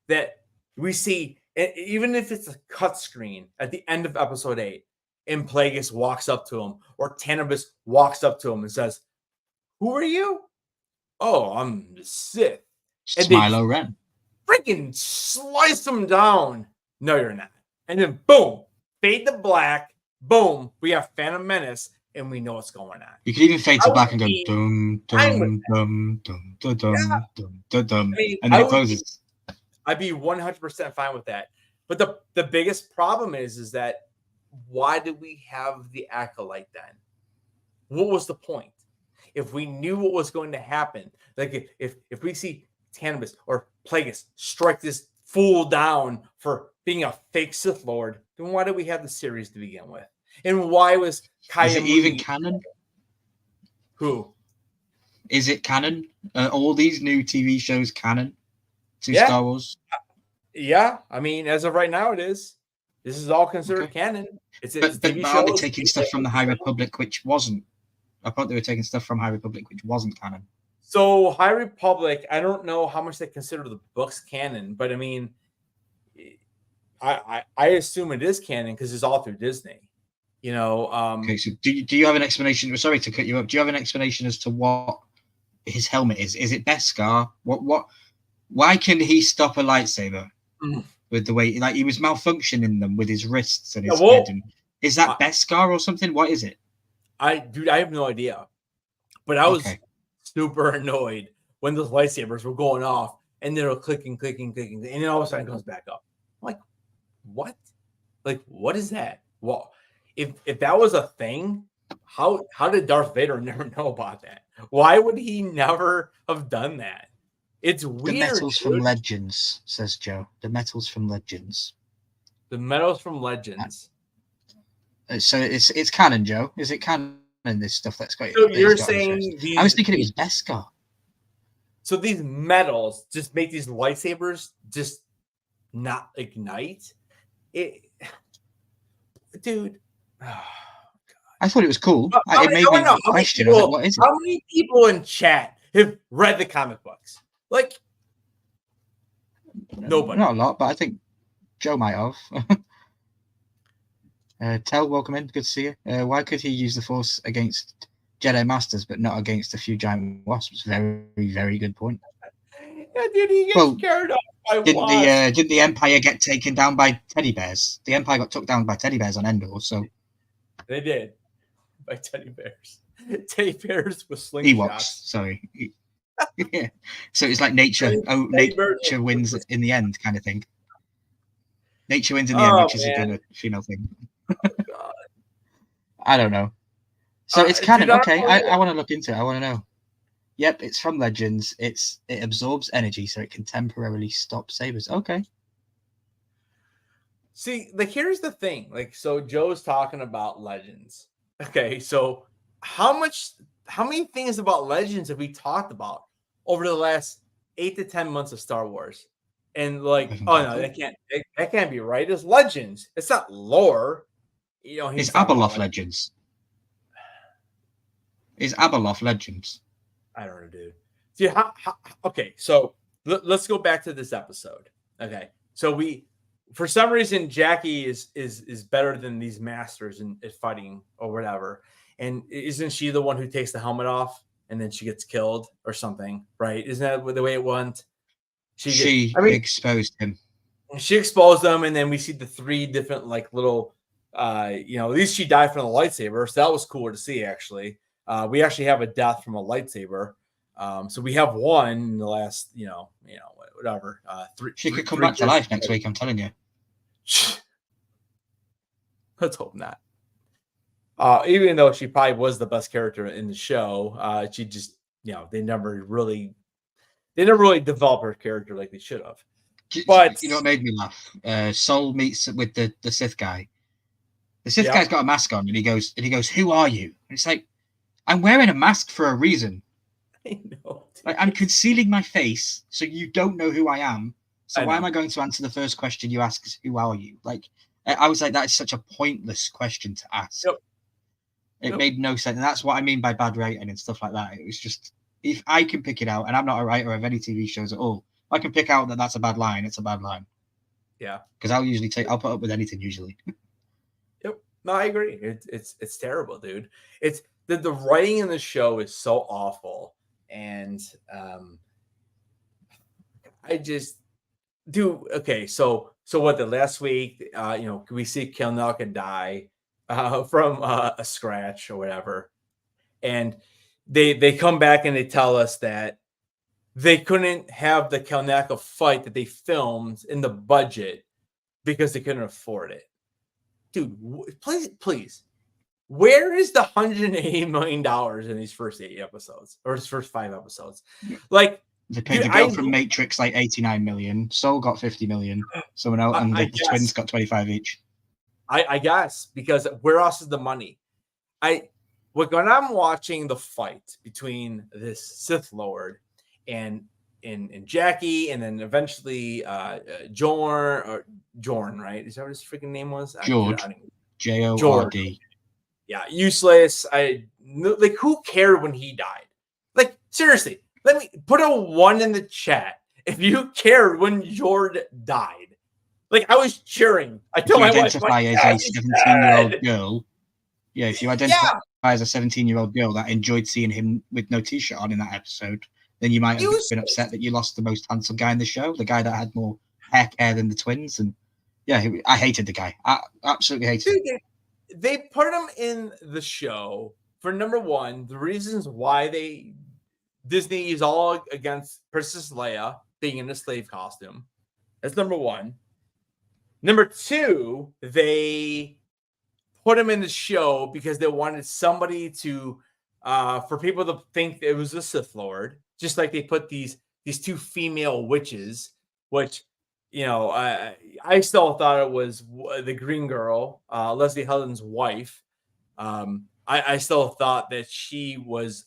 that we see, even if it's a cut screen at the end of episode 8, and Plagueis walks up to him, or Tanabus walks up to him and says, "Who are you?" "Oh, I'm the Sith." And Smilo Ren. Freaking slice him down. "No, you're not." And then boom, fade to black. Boom, we have Phantom Menace, and we know what's going on. You could even fade to black and go dum dum dum dum dum dum dum dum, and then it closes. I'd be 100% fine with that. But the biggest problem is that why did we have the Acolyte then? What was the point? If we knew what was going to happen, like if we see Tanabus or Plagueis strike this fool down for being a fake Sith Lord, then why did we have the series to begin with? And why was Kaya? Is it even canon? Who? Is it canon? All these new TV shows canon to Star Wars? Yeah, I mean, as of right now, it is. This is all considered canon. It's TV shows. Are they taking stuff from the High Republic, which wasn't? I thought they were taking stuff from High Republic, which wasn't canon. So High Republic, I don't know how much they consider the books canon, but I mean, I assume it is canon because it's all through Disney. You know. Okay, so do you have an explanation? Sorry to cut you up. Do you have an explanation as to what his helmet is? Is it Beskar? What? Why can he stop a lightsaber with the way, like, he was malfunctioning them with his wrists and his head? And is that Beskar or something? What is it? I have no idea, but I was super annoyed when those lightsabers were going off and they were clicking, and then all of a sudden it comes back up. I'm like, what? Like, what is that? Well, if that was a thing, how did Darth Vader never know about that? Why would he never have done that? It's weird. The metals from Legends, says Joe. The metals from Legends. The metals from Legends. So it's canon, Joe. Is it canon? This stuff that's got. So you're saying I was thinking it was Beskar. So these metals just make these lightsabers just not ignite. Dude. Oh, God. I thought it was cool. It made me question. What is it? How many people in chat have read the comic books? Like, nobody. Not a lot, but I think Joe might have. Tell, welcome in. Good to see you. Why could he use the Force against Jedi Masters, but not against a few giant wasps? Very, very good point. Yeah, dude, he gets carried off by wasps. Didn't the Empire get taken down by teddy bears? The Empire got took down by teddy bears on Endor, so they did. By teddy bears. Teddy bears with slingshots. Ewoks, sorry. Yeah. So it's like nature. Nature wins in the end, kind of thing. Nature wins in the end, which is a female thing. Oh, God. I don't know. So it's canon. Okay, I want to look into it. I want to know. Yep, it's from Legends. It absorbs energy, so it can temporarily stop sabers. Okay. See, like, here's the thing. Like, so Joe's talking about Legends. Okay, so how many things about Legends have we talked about over the last 8 to 10 months of Star Wars? And like, oh no, that can't be right. It's Legends. It's not lore. You know, it's Abeloth Legends. Is Abeloth Legends? I don't know, dude. See, okay, so let's go back to this episode. Okay, so for some reason, Jackie is better than these masters at fighting or whatever. And isn't she the one who takes the helmet off and then she gets killed or something? Right? Isn't that the way it went? She exposed him. She exposed them, and then we see the 3 different like little. At least she died from the lightsaber, so that was cool to see. Actually, we actually have a death from a lightsaber. So we have one in the last, whatever. She could come back to life next week. I'm telling you. Let's hope not. Even though she probably was the best character in the show, she just, they never really developed her character like they should have. But you know what made me laugh? Sol meets with the Sith guy. The Sith guy's got a mask on, and he goes, "Who are you?" And it's like, I'm wearing a mask for a reason. I know. Like, I'm concealing my face, so you don't know who I am. So why am I going to answer the first question you ask? Is, who are you? Like, I was like, that is such a pointless question to ask. Yep. It made no sense, and that's what I mean by bad writing and stuff like that. It was just, if I can pick it out, and I'm not a writer of any TV shows at all, I can pick out that that's a bad line. It's a bad line. Yeah. Because I'll put up with anything usually. Yep. No, I agree. It's terrible, dude. It's the writing in the show is so awful, and I just do okay. So what? The last week, we see Kelnaka die from a scratch or whatever, and they come back and they tell us that they couldn't have the Kelnaka fight that they filmed in the budget because they couldn't afford it. Dude, please. Where is the $180 million in these first 8 episodes or his first 5 episodes? Like, they paid the girl from Matrix like 89 million. Soul got 50 million. Someone else, and the twins got 25 each. I guess, because where else is the money? When I'm watching the fight between this Sith Lord and Jackie, and then eventually Jorn, right? Is that what his freaking name was? George. J-O-R-D. Yeah, useless. Like, who cared when he died? Like, seriously, let me put a 1 in the chat if you cared when George died. Like, I was cheering. I told my wife, identify as a 17-year-old girl. Yeah, if you identify as a 17-year-old girl that enjoyed seeing him with no t-shirt on in that episode, then you might have been upset that you lost the most handsome guy in the show, the guy that had more hair than the twins. And yeah, I hated the guy. I absolutely hated him. They put him in the show for, number one, the reasons why Disney is all against Princess Leia being in a slave costume. That's number one. Number two, they put him in the show because they wanted somebody to, for people to think it was a Sith Lord, just like they put these 2 female witches, which, I still thought it was the green girl, Leslie Helen's wife. I still thought that she was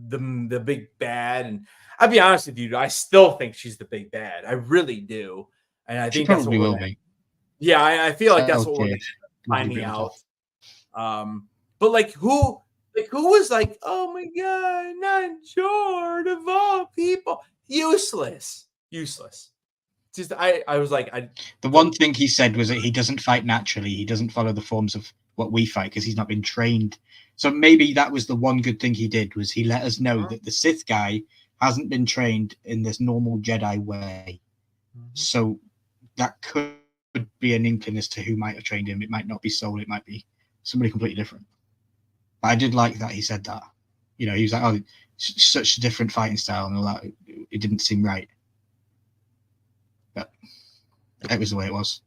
the big bad, and I'll be honest with you, I still think she's the big bad. I really do, and I think that's what will be. Yeah, I feel like that's what we're finding out. But like, who was like, oh my god, not George of all people, useless. Just I was like, the one thing he said was that he doesn't fight naturally. He doesn't follow the forms of what we fight because he's not been trained. So maybe that was the one good thing he did, was he let us know that the Sith guy hasn't been trained in this normal Jedi way. So that could be an inkling as to who might have trained him. It might not be Soul. It might be somebody completely different. But I did like that he said that. He was like, oh, such a different fighting style and all that. It didn't seem right. But it was the way it was.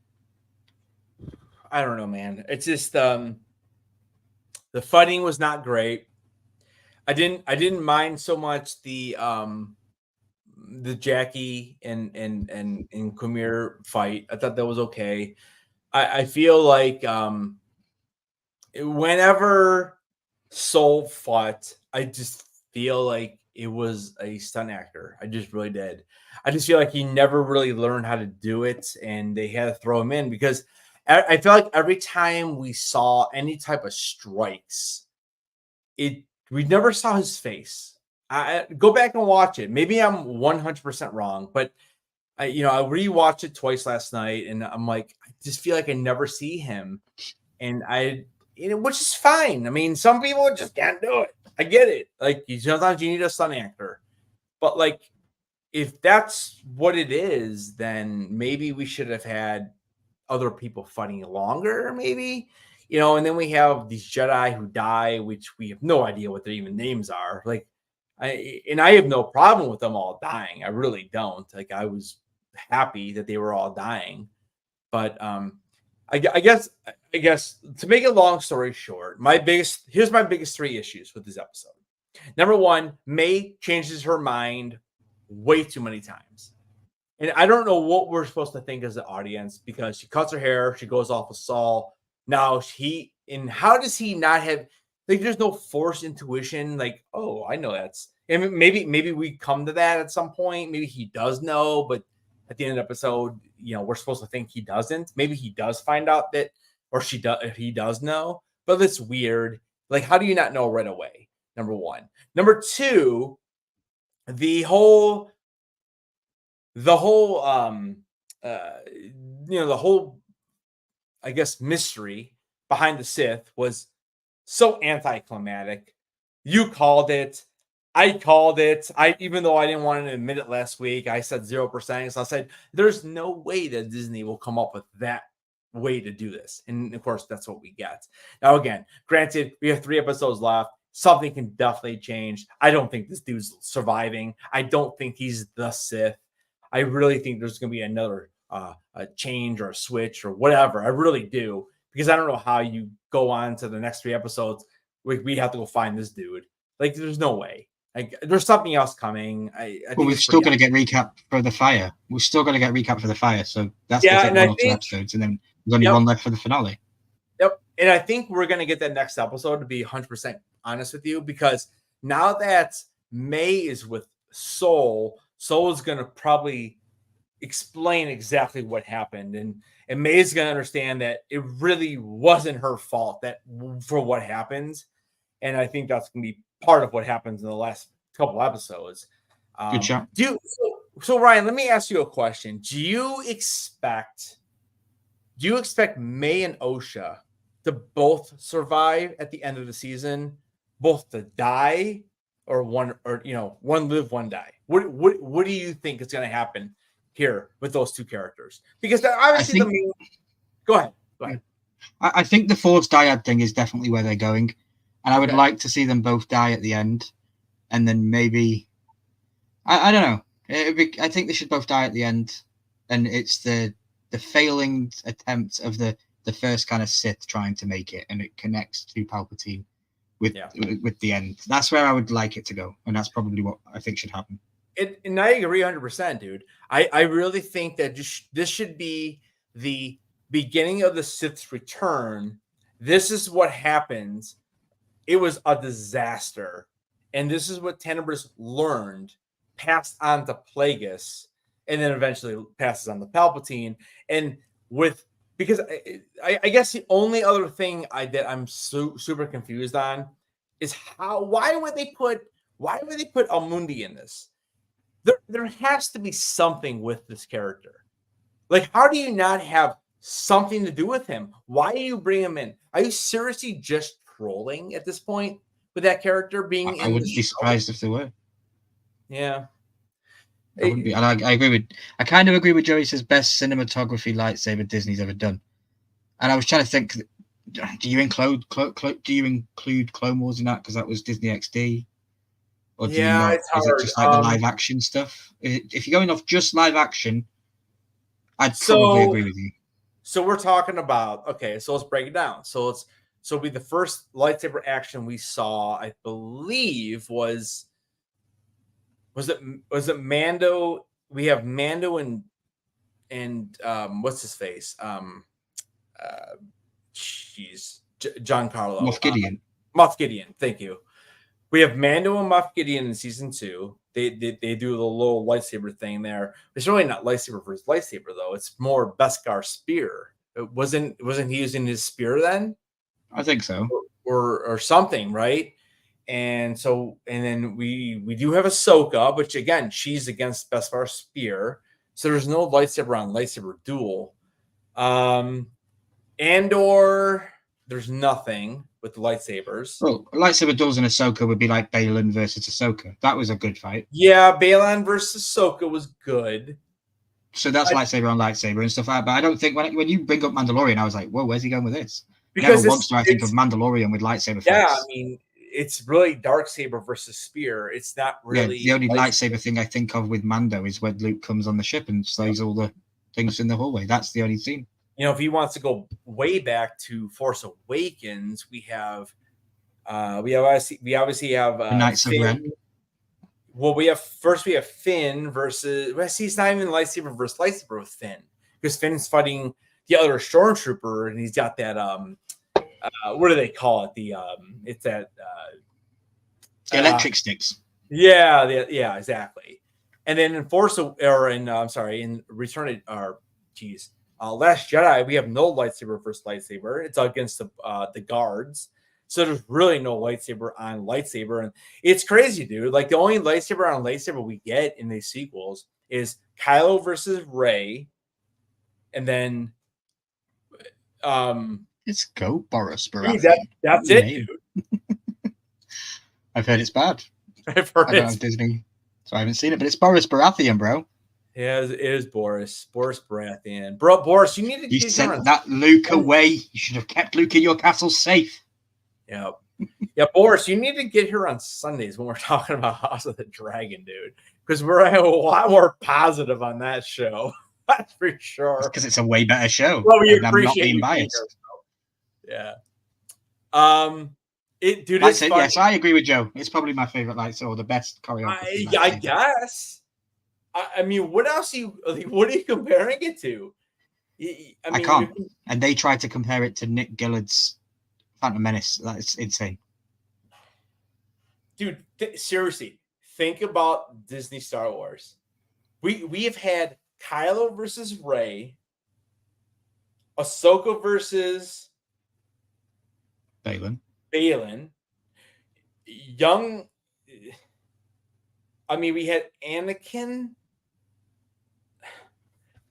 I don't know, man. It's just the fighting was not great. I didn't mind so much the Jackie and Kumir fight. I thought that was okay. I feel like whenever Soul fought, I just feel like it was a stunt actor. I just really did. I just feel like he never really learned how to do it, and they had to throw him in because I feel like every time we saw any type of strikes, we never saw his face. I go back and watch it. Maybe I'm 100% wrong, but I rewatched it twice last night, and I'm like, I just feel like I never see him, and which is fine. I mean, some people just can't do it. I get it. Like, sometimes you need a stunt actor, but like, if that's what it is, then maybe we should have had other people fighting longer, maybe. And then we have these Jedi who die, which we have no idea what their even names are. Like, I have no problem with them all dying. I really don't. Like, I was happy that they were all dying, but I guess to make a long story short, here's my biggest three issues with this episode. Number one, May changes her mind way too many times. And I don't know what we're supposed to think as the audience, because she cuts her hair, she goes off with Saul. Now how does he not have, like, there's no forced intuition, like, oh, I know and maybe we come to that at some point. Maybe he does know, but at the end of the episode, we're supposed to think he doesn't. Maybe he does find out that, or he does know, but it's weird. Like, how do you not know right away? Number one. Number two, the whole the whole I guess mystery behind the Sith was so anticlimactic. You called it. I called it. Even though I didn't want to admit it last week, I said 0%. So I said, there's no way that Disney will come up with that way to do this. And of course, that's what we get. Now, again, granted, we have 3 episodes left. Something can definitely change. I don't think this dude's surviving. I don't think he's the Sith. I really think there's going to be another a change or a switch or whatever. I really do, because I don't know how you go on to the next 3 episodes. We have to go find this dude. Like, there's no way. Like, there's something else coming. I think we've still got to get recap for the fire. We're still going to get recap for the fire. So that's going to take 1 or 2 episodes, and then there's only 1 left for the finale. Yep. And I think we're going to get that next episode, to be 100% honest with you, because now that May is with Soul is going to probably explain exactly what happened, and May's going to understand that it really wasn't her fault for what happens. And I think that's going to be part of what happens in the last couple episodes. Good job. So Ryan, let me ask you a question. Do you expect May and Osha to both survive at the end of the season, both to die, or one live, one die? What do you think is going to happen here with those 2 characters? Because obviously Go ahead. I think the Force dyad thing is definitely where they're going, and I would like to see them both die at the end, and then maybe I don't know. I think they should both die at the end, and it's the failing attempt of the first kind of Sith trying to make it, and it connects to Palpatine with the end. That's where I would like it to go, and that's probably what I think should happen. And I agree 100%, dude. I really think that this should be the beginning of the Sith's return. This is what happens. It was a disaster, and this is what Tenebrous learned, passed on to Plagueis, and then eventually passes on to Palpatine. And because I guess the only other thing that I'm super confused on is why would they put Almundi in this? There has to be something with this character. Like, how do you not have something to do with him? Why do you bring him in? Are you seriously just trolling at this point with that character being in? I wouldn't be surprised if they were. Yeah. I wouldn't be. And I kind of agree with Joey. Says best cinematography lightsaber Disney's ever done. And I was trying to think, do you include Clone Wars in that, because that was Disney XD? Or do you not? It's hard. Is it just like the live action stuff? If you're going off just live action, I'd probably agree with you. So we're talking about, okay, so let's break it down. So it'll be the first lightsaber action we saw, I believe, was it Mando? We have Mando and what's his face? Giancarlo. Moff Gideon. Moff Gideon, thank you. We have Mando and Moff Gideon in season 2. They do the little lightsaber thing there. It's really not lightsaber for his lightsaber, though. It's more Beskar spear. Wasn't he using his spear then? I think so. Or something, right? And then we do have Ahsoka, which again, she's against Beskar Spear. So there's no lightsaber on lightsaber duel. Andor, there's nothing with the lightsabers. Well, lightsaber duels in Ahsoka would be like Baylan versus Ahsoka. That was a good fight. Yeah, Baylan versus Ahsoka was good. So that's lightsaber on lightsaber and stuff like that. But I don't think when you bring up Mandalorian, I was like, whoa, where's he going with this? Because never once do I think of Mandalorian with lightsaber fights. Yeah, I mean, it's really darksaber versus spear. It's not really. Yeah, the only lightsaber thing I think of with Mando is when Luke comes on the ship and slays all the things in the hallway. That's the only scene. You know, if he wants to go way back to Force Awakens, we obviously have the Knights of Ren. Well, we have Finn versus. Well, see, it's not even lightsaber versus lightsaber with Finn, because Finn's fighting the other stormtrooper, and he's got that what do they call it? It's that the electric sticks. Yeah, exactly. And then in in Return of Last Jedi, we have no lightsaber versus lightsaber. It's against the guards. So there's really no lightsaber on lightsaber. And it's crazy, dude. Like, the only lightsaber on lightsaber we get in these sequels is Kylo versus Rey. And then it's go Boris Baratheon. That's it, dude. I've heard it's bad. I've heard I don't have Disney, so I haven't seen it, but it's Boris Baratheon, bro. Yeah, it is Boris Baratheon. Bro, Boris, you need to. You sent that Luke away. You should have kept Luke in your castle safe. Yeah, Boris, you need to get here on Sundays when we're talking about House of the Dragon, dude, because we're a lot more positive on that show. That's for sure. Because it's a way better show. Well, we appreciate I'm not being biased. Yeah. It's fun. Yes, I agree with Joe. It's probably my favorite lightsaber, or the best choreography. I guess. I mean, what else what are you comparing it to? I can't. And they tried to compare it to Nick Gillard's Phantom Menace. That's insane. Dude, seriously, think about Disney Star Wars. We have had Kylo versus Rey, Ahsoka versus Baylan. We had Anakin.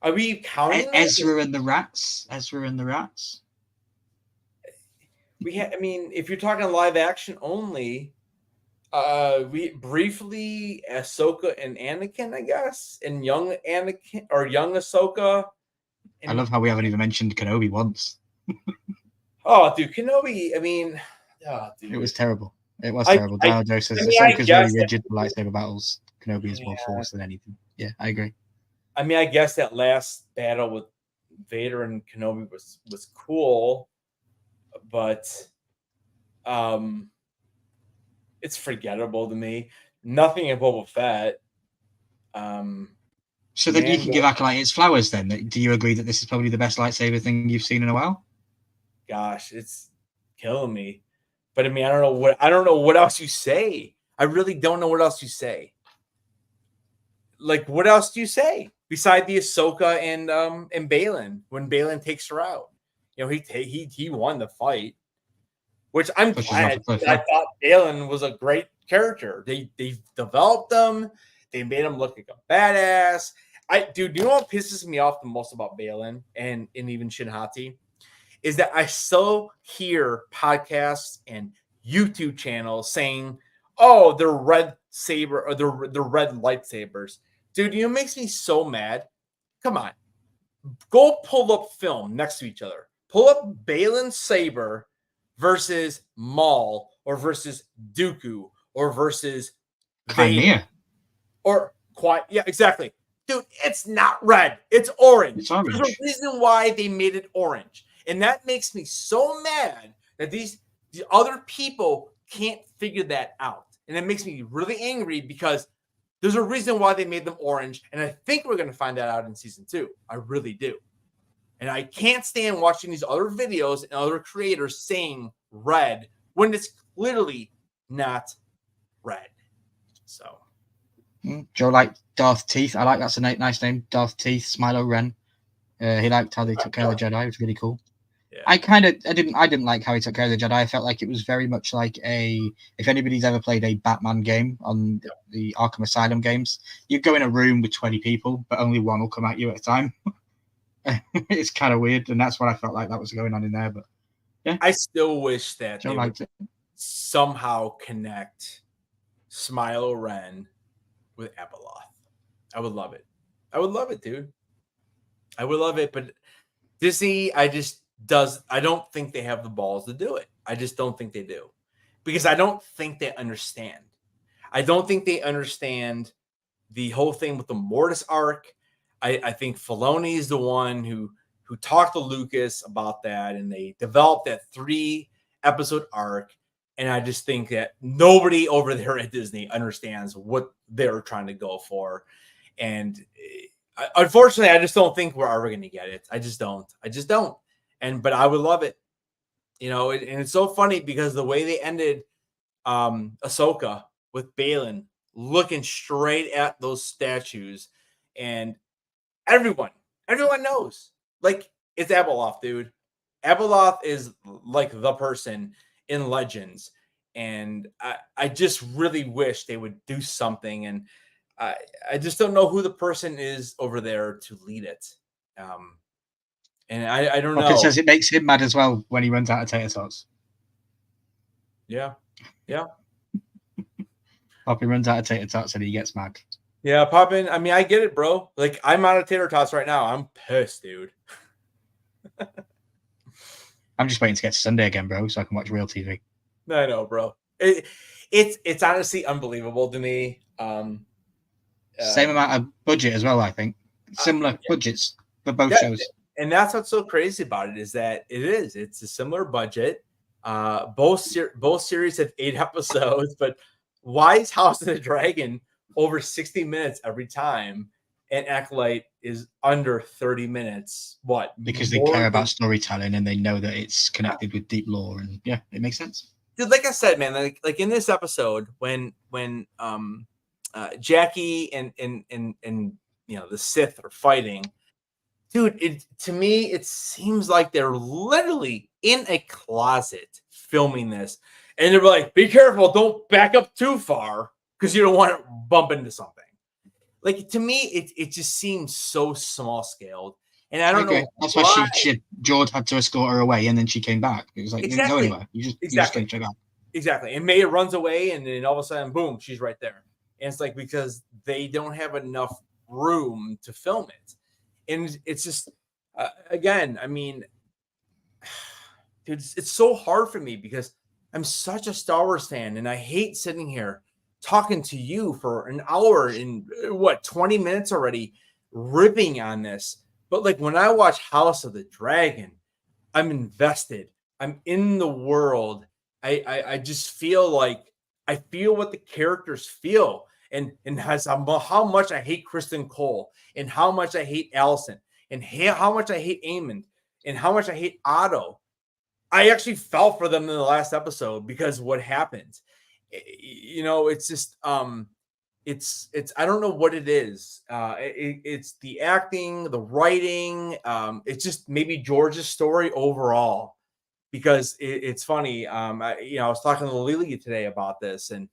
Are we counting Ezra and the Rats? We had. I mean, if you're talking live action only, we briefly Ahsoka and Anakin, I guess, and young Anakin or young Ahsoka. I love how we haven't even mentioned Kenobi once. Oh, dude, Kenobi. I mean, dude. It was terrible. It was terrible. Joe says Ahsoka's very rigid for lightsaber battles. Kenobi is more force than anything. Yeah, I agree. I mean, I guess that last battle with Vader and Kenobi was cool, but it's forgettable to me. Nothing in Boba Fett. So then you can give Acolyte its flowers then. Do you agree that this is probably the best lightsaber thing you've seen in a while? Gosh, it's killing me. But I mean, I don't know what else you say. I really don't know what else you say. Like, what else do you say beside the Ahsoka and Baylan when Baylan takes her out? You know, he won the fight, which I'm glad. I thought Baylan was a great character. They developed them. They made him look like a badass. Dude, you know what pisses me off the most about Baylan and even Shinhati is that I still hear podcasts and YouTube channels saying, "Oh, they're red saber or they're red lightsabers." Dude, you know what makes me so mad? Come on. Go pull up film next to each other. Pull up Baylan's saber versus Maul or versus Dooku or versus Vader. Or quiet. Yeah, exactly. Dude, it's not red. It's orange. It's orange. There's a reason why they made it orange. And that makes me so mad that the other people can't figure that out. And it makes me really angry because there's a reason why they made them orange. And I think we're going to find that out in season 2. I really do. And I can't stand watching these other videos and other creators saying red when it's clearly not red. So. Joe liked Darth Teeth. I like that's a nice name. Darth Teeth, Smilo Ren. He liked how they took care of the Jedi. It was really cool. I didn't like how he took care of the Jedi. I felt like it was very much like if anybody's ever played a Batman game on the Arkham Asylum games, you go in a room with 20 people, but only one will come at you at a time. It's kind of weird, and that's what I felt like that was going on in there. But yeah, I still wish that Joe they liked would it. somehow connect Smilo Ren with Abeloth. I would love it. I would love it, dude. I would love it, but Disney, I don't think they have the balls to do it. I just don't think they do. Because I don't think they understand. I don't think they understand the whole thing with the Mortis arc. I think Filoni is the one who talked to Lucas about that, and they developed that 3-episode arc. And I just think that nobody over there at Disney understands what they're trying to go for. And unfortunately, I just don't think we're ever going to get it. I just don't. But I would love it. And it's so funny because the way they ended Ahsoka with Balin looking straight at those statues, and everyone knows, like, it's Abeloth, dude. Abeloth is like the person in Legends, and I just really wish they would do something, and I just don't know who the person is over there to lead it. And I don't know. It says it makes him mad as well when he runs out of tater tots. Yeah. Poppy runs out of tater tots and he gets mad. Yeah, Poppin. I mean, I get it, bro. Like, I'm out of tater tots right now. I'm pissed, dude. I'm just waiting to get to Sunday again, bro, so I can watch real TV. I know, bro. It's honestly unbelievable to me. Same amount of budget as well, I think. Similar budgets for both shows. And that's what's so crazy about it, is that it's a similar budget. Both series have 8 episodes, but why is House of the Dragon over 60 minutes every time, and Acolyte is under 30 minutes? What? Because they care about storytelling and they know that it's connected with deep lore, and yeah, it makes sense. Dude, like I said, man, like in this episode, when Jackie and the Sith are fighting, dude, to me it seems like they're literally in a closet filming this, and they're like, "Be careful, don't back up too far because you don't want to bump into something." Like, to me, it just seems so small scaled, and I don't know. That's why George had to escort her away, and then she came back. It was like, you didn't go anywhere. You just came straight back. Exactly. And Maya runs away, and then all of a sudden, boom, she's right there. And it's like, because they don't have enough room to film it. And it's just, again, I mean, dude, it's so hard for me because I'm such a Star Wars fan, and I hate sitting here talking to you for an hour and 20 minutes already, ripping on this. But like, when I watch House of the Dragon, I'm invested. I'm in the world. I just feel like I feel what the characters feel, and how much I hate Kristen Cole, and how much I hate Allison, and how much I hate Eamon, and how much I hate Otto. I actually felt for them in the last episode because what happened. It's just it's I don't know what it is. It's the acting, the writing. It's just maybe George's story overall. Because it's funny, I was talking to Lily today about this, and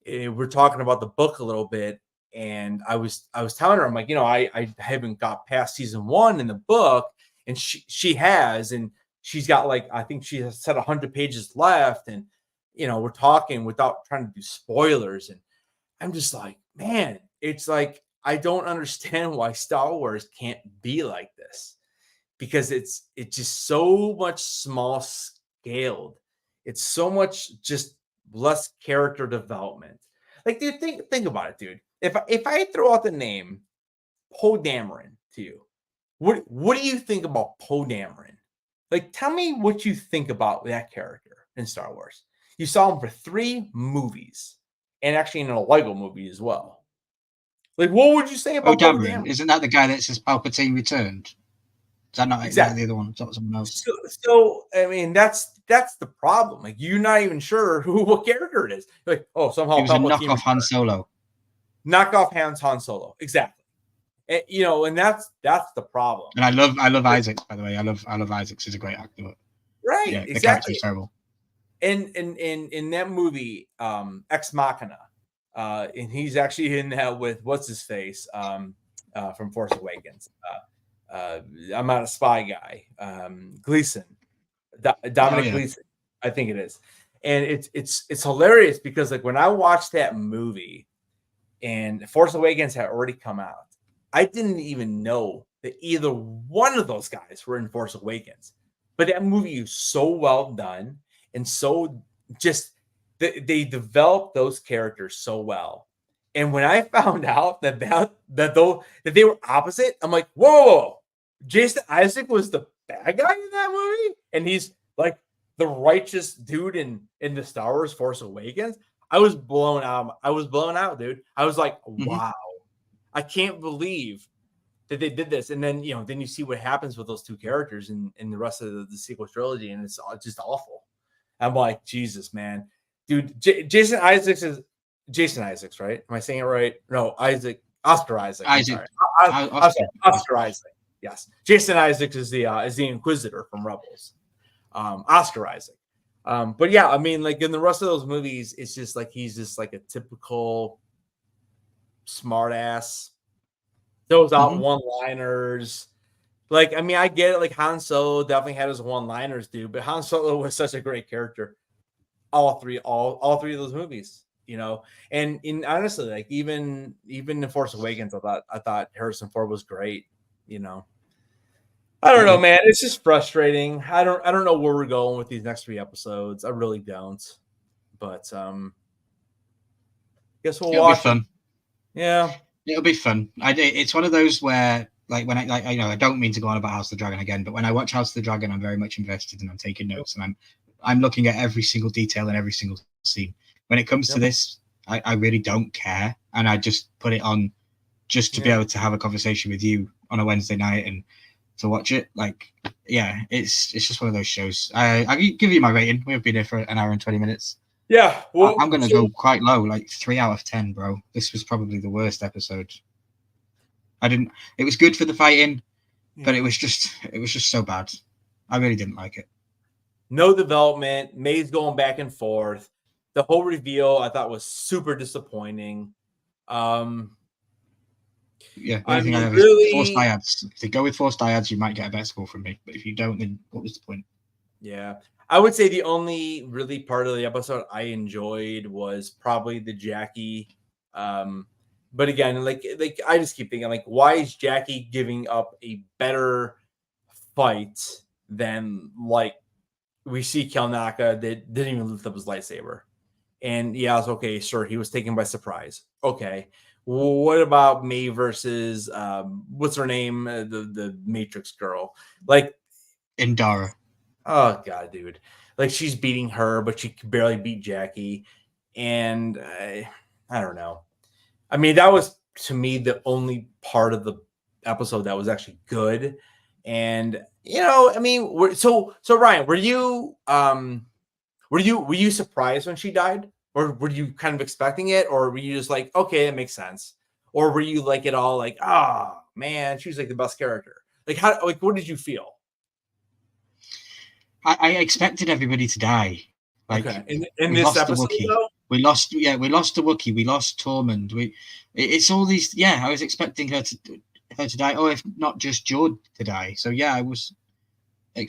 we're talking about the book a little bit, and I was telling her, I'm like, I haven't got past season 1 in the book, and she has, and she's got, like, I think she has said 100 pages left, and we're talking without trying to do spoilers, and I'm just like, man, it's like, I don't understand why Star Wars can't be like this. Because it's just so much small scaled. It's so much just less character development. Like, dude, think about it, dude. If I throw out the name Poe Dameron to you, what do you think about Poe Dameron? Like, tell me what you think about that character in Star Wars. You saw him for 3 movies, and actually in a Lego movie as well. Like, what would you say about Poe Dameron? Isn't that the guy that says Palpatine returned? Is that not exactly the other one? Is that someone else? So I mean, that's the problem. Like, you're not even sure what character it is. You're like, oh, somehow it was a knockoff Han Solo. Knockoff Han Solo, exactly. And, you know, and that's the problem. And I love Isaac, by the way. I love Isaac. He's a great actor. But Right, yeah, the character exactly. is terrible. And in that movie, Ex Machina, and he's actually in that with what's his face from Force Awakens. I'm not a spy guy. Gleason, Oh Dominic yeah. Gleason, I think it is. And it's hilarious because like when I watched that movie and Force Awakens had already come out, I didn't even know that either one of those guys were in Force Awakens. But that movie is so well done and so just they developed those characters so well. And when I found out that they were opposite, I'm like, whoa, Jason Isaac was the bad guy in that movie, and he's like the righteous dude in the Star Wars Force Awakens. I was blown out. I was blown out, dude. I was like, wow, I can't believe that they did this. And then, you know, then you see what happens with those two characters in the rest of the sequel trilogy, and it's just awful. I'm like, Jesus, man. Dude, Jason Isaacs, right? Am I saying it right? No, Oscar Isaac. Isaac. Oscar Isaac. Yes. Jason Isaacs is the Inquisitor from Rebels. Oscar Isaac. But yeah, I mean, like in the rest of those movies, it's just like he's just like a typical smart ass, throws out one-liners. Like, I mean, I get it. Like Han Solo definitely had his one-liners, dude. But Han Solo was such a great character. All three of those movies, you know. And honestly, like even in Force Awakens, I thought Harrison Ford was great. You know, I don't know, man. It's just frustrating. I don't know where we're going with these next 3 episodes. I really don't. But guess we'll watch. It'll be fun. Yeah, it'll be fun. It's one of those where, like, when I don't mean to go on about House of the Dragon again, but when I watch House of the Dragon, I'm very much invested and I'm taking notes and I'm looking at every single detail and every single scene. When it comes to this, I really don't care, and I just put it on just to be able to have a conversation with you on a Wednesday night and to watch it. Like, yeah, it's just one of those shows. I give you my rating. We've been here for an hour and 20 minutes. Yeah, well, I'm gonna go quite low, like 3 out of 10, bro. This was probably the worst episode. It was good for the fighting, but it was just so bad. I really didn't like it. No development. May's going back and forth. The whole reveal I thought was super disappointing. Yeah, I mean, I have really, forced dyads. If they go with forced dyads, you might get a better score from me. But if you don't, then what was the point? Yeah, I would say the only really part of the episode I enjoyed was probably the Jackie. But again, like I just keep thinking, like, why is Jackie giving up a better fight than like we see Kelnaka that didn't even lift up his lightsaber? And yeah, it's okay, sure, he was taken by surprise. Okay. What about May versus what's her name? The Matrix girl. Like Indara. Oh god, dude. Like she's beating her, but she can barely beat Jackie. And I don't know. I mean, that was to me the only part of the episode that was actually good. And you know, I mean, so Ryan, were you surprised when she died? Or were you kind of expecting it? Or were you just like, okay, it makes sense? Or were you like it all like, oh man, she's like the best character? Like what did you feel? I expected everybody to die. Like in this episode, we lost the Wookiee, we lost Tormund. It's all these. Yeah, I was expecting her to die. Oh, if not just Jord to die. So yeah, I was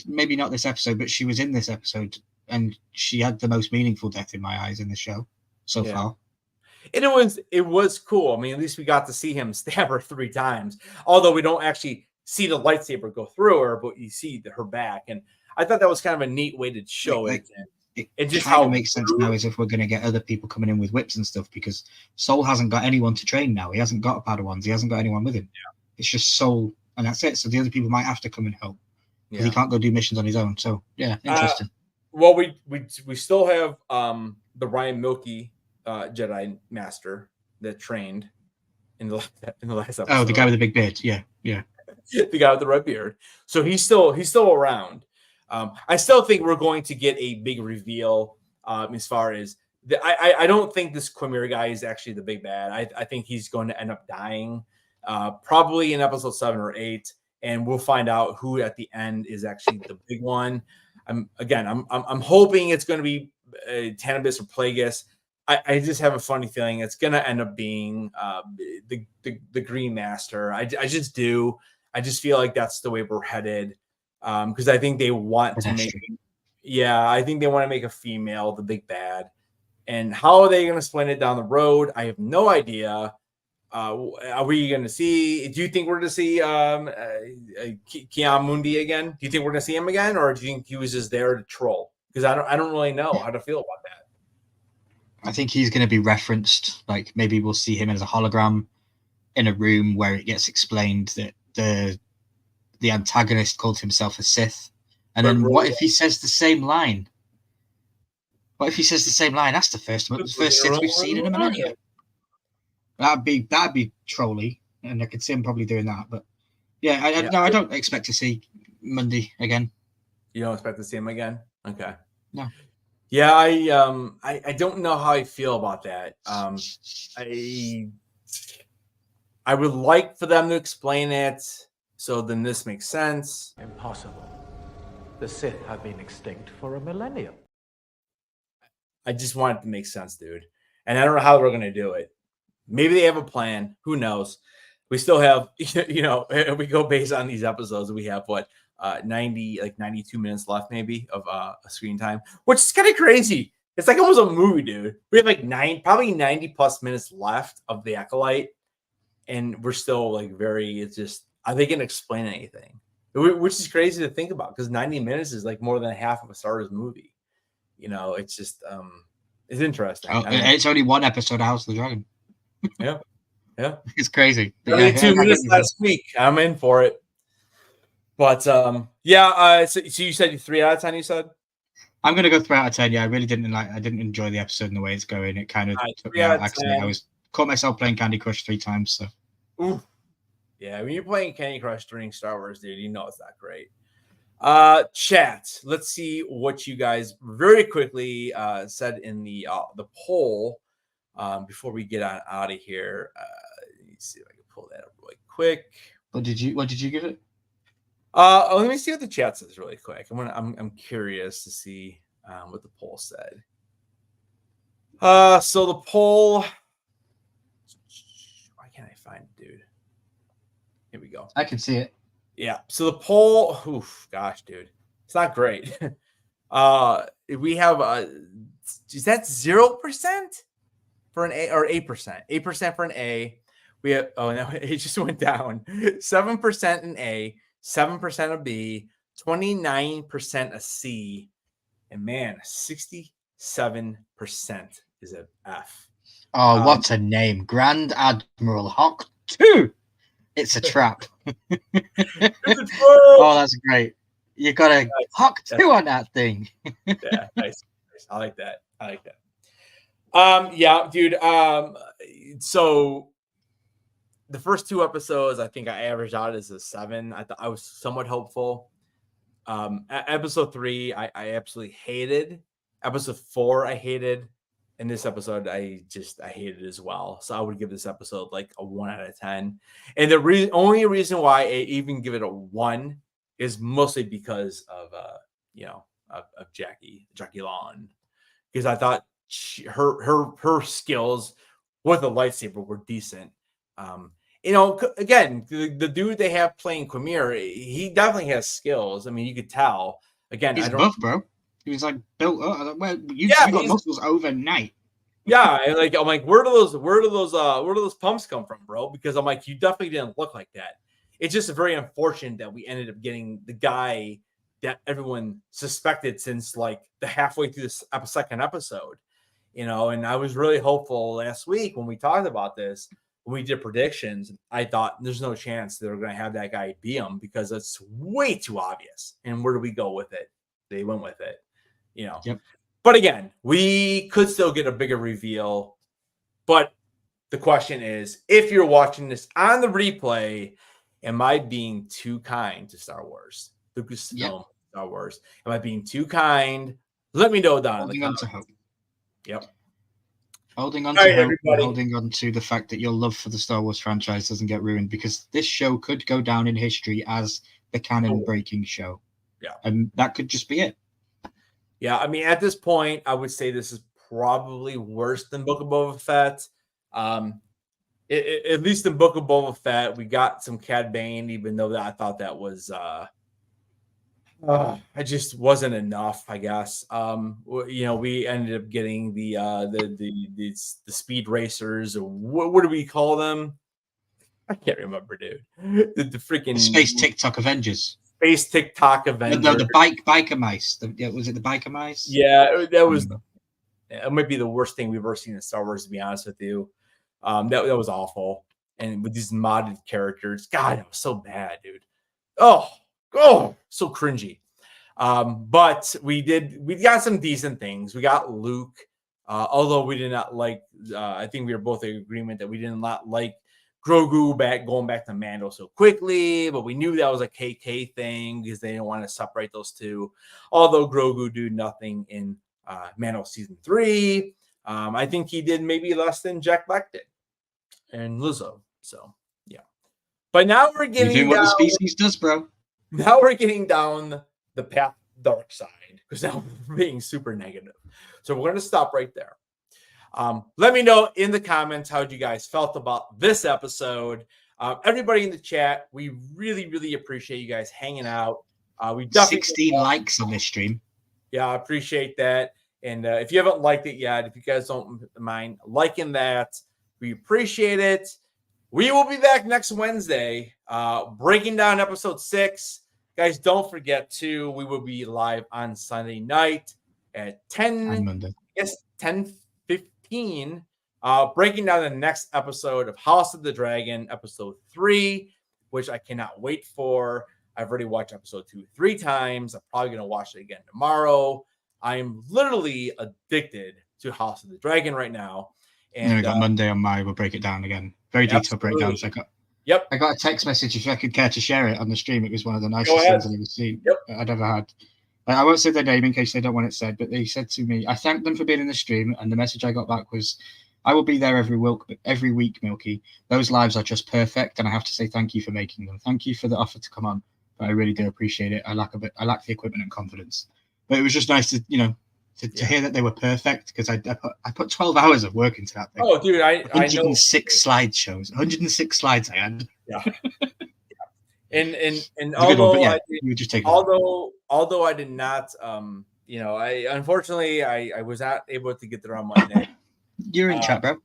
maybe not this episode, but she was in this episode, and she had the most meaningful death in my eyes in the show so far. And it was cool. I mean, at least we got to see him stab her 3 times. Although we don't actually see the lightsaber go through her, but you see her back. And I thought that was kind of a neat way to show it. It just kind of makes sense now, as if we're going to get other people coming in with whips and stuff, because Soul hasn't got anyone to train now. He hasn't got a Padawans. He hasn't got anyone with him. Yeah. It's just Soul, and that's it. So the other people might have to come and help, because he can't go do missions on his own. So yeah, interesting. Well, we still have the Ryan Milky Jedi Master that trained in the last episode. Oh, the guy with the big beard. Yeah. The guy with the red beard. So he's still around. I still think we're going to get a big reveal as far as I don't think this Quimera guy is actually the big bad. I think he's going to end up dying. probably in episode 7 or 8, and we'll find out who at the end is actually the big one. I'm hoping it's going to be Tanibus or Plagueis. I just have a funny feeling it's going to end up being the Green Master. I just do. I just feel like that's the way we're headed, because I think they want to make. I think they want to make a female the big bad, and how are they going to explain it down the road? I have no idea. Are we going to see? Do you think we're going to see Ki-Adi-Mundi again? Do you think we're going to see him again, or do you think he was just there to troll? Because I don't really know how to feel about that. I think he's going to be referenced. Like maybe we'll see him as a hologram in a room where it gets explained that the antagonist called himself a Sith, and then what if he says the same line? What if he says the same line? That's the first Sith we've seen in a millennia. That'd be trolly, and I could see him probably doing that. But I don't expect to see Mundi again. You don't expect to see him again? Okay. No. Yeah, I don't know how I feel about that. I would like for them to explain it, so then this makes sense. Impossible. The Sith have been extinct for a millennium. I just want it to make sense, dude. And I don't know how we're going to do it. Maybe they have a plan. Who knows? We still have, if we go based on these episodes, we have 92 minutes left maybe of screen time, which is kind of crazy. It's like almost a movie, dude. We have probably 90 plus minutes left of the Acolyte, and we're still are they going to explain anything? Which is crazy to think about, because 90 minutes is like more than half of a Star Wars movie. It's just it's interesting. It's only one episode of House of the Dragon. Yeah. It's crazy. 2 minutes last week. I'm in for it. But so you said 3 out of 10. You said I'm gonna go 3 out of 10. Yeah, I really didn't enjoy the episode and the way it's going. It kind of took me out. I caught myself playing Candy Crush 3 times. So. Ooh. Yeah, when you're playing Candy Crush during Star Wars, dude, it's not great. Chat. Let's see what you guys very quickly said in the poll before we get out of here. Let me see if I can pull that up really quick. What did you give it? Let me see what the chat says really quick. I'm curious to see what the poll said. So the poll. Why can't I find it, dude? Here we go. I can see it. Yeah. So the poll. Oof, gosh, dude, it's not great. We have is that 0% for an A or 8%? 8% for an A. We have no, it just went down. 7% an A. 7% a B, 29% a C, and man, 67% is an F. Oh, what a name. Grand Admiral Hawk 2. It's a trap. Oh, that's great. You got a Hawk 2 on that thing. Yeah, nice. I like that. Yeah, dude. So the first 2 episodes, I think I averaged out as a 7. I thought I was somewhat hopeful. Episode 3, I absolutely hated. Episode 4, I hated. And this episode, I hated as well. So I would give this episode like a 1 out of 10. And the only reason why I even give it a 1 is mostly because of Jackie Long, because I thought her skills with a lightsaber were decent. Again, the dude they have playing Quamir, he definitely has skills. I mean, you could tell. Again, he's buff, bro. He was like built up. Well, you got muscles overnight. Yeah, I'm like, where do those pumps come from, bro? Because I'm like, you definitely didn't look like that. It's just very unfortunate that we ended up getting the guy that everyone suspected since like the halfway through this second episode. And I was really hopeful last week when we talked about this. When we did predictions, I thought there's no chance they're going to have that guy be him, because it's way too obvious. And where do we go with it? They went with it, Yep. But again, we could still get a bigger reveal. But the question is, if you're watching this on the replay, am I being too kind to Star Wars? Lucasfilm, Star Wars. Am I being too kind? Let me know down in the comments. Yep. Holding on All to right, hope, and everybody. holding on to the fact that your love for the Star Wars franchise doesn't get ruined, because this show could go down in history as the canon-breaking show. Yeah. And that could just be it. Yeah, I mean, at this point, I would say this is probably worse than Book of Boba Fett. At least in Book of Boba Fett, we got some Cad Bane, even though I thought that was it just wasn't enough, I guess. We ended up getting the speed racers, or what do we call them? I can't remember, dude. The freaking The Space TikTok Avengers. Space TikTok Avengers. No, the biker mice. Was it the biker mice? Yeah, that was. It might be the worst thing we've ever seen in Star Wars, to be honest with you. That was awful, and with these modded characters, God, it was so bad, dude. Oh, so cringy. But we got some decent things. We got Luke, although we did not like. I think we were both in agreement that we did not like Grogu going back to Mando so quickly, but we knew that was a KK thing because they didn't want to separate those two. Although Grogu did nothing in Mando season 3, I think he did maybe less than Jack Black did and Lizzo. So yeah, but now we're getting doing what the species does, bro. Now we're getting down the path dark side because now we're being super negative. So we're going to stop right there. Let me know in the comments how you guys felt about this episode. Everybody in the chat, we really, really appreciate you guys hanging out. We definitely 16 likes on this stream. Yeah, I appreciate that. And if you haven't liked it yet, if you guys don't mind liking that, we appreciate it. We will be back next Wednesday, breaking down episode 6. Guys, don't forget to, we will be live on Sunday night at 10:15, breaking down the next episode of House of the Dragon, episode 3, which I cannot wait for. I've already watched episode 2 3 times. I'm probably going to watch it again tomorrow. I am literally addicted to House of the Dragon right now. And I got Monday on we'll break it down again. Very detailed breakdowns. I got a text message if I could care to share it on the stream. It was one of the nicest things I've ever seen. I'd ever had. I won't say their name in case they don't want it said, but they said to me, I thanked them for being in the stream, and the message I got back was, I will be there every week, Milky. Those lives are just perfect, and I have to say thank you for making them. Thank you for the offer to come on, but I really do appreciate it. I lack the equipment and confidence, but it was just nice to to hear that they were perfect, because I put 12 hours of work into that thing. Oh, dude, I know 106 slideshows, 106 slides I had. Yeah. And although I did not, unfortunately I was not able to get there on Monday. You're in chat, bro.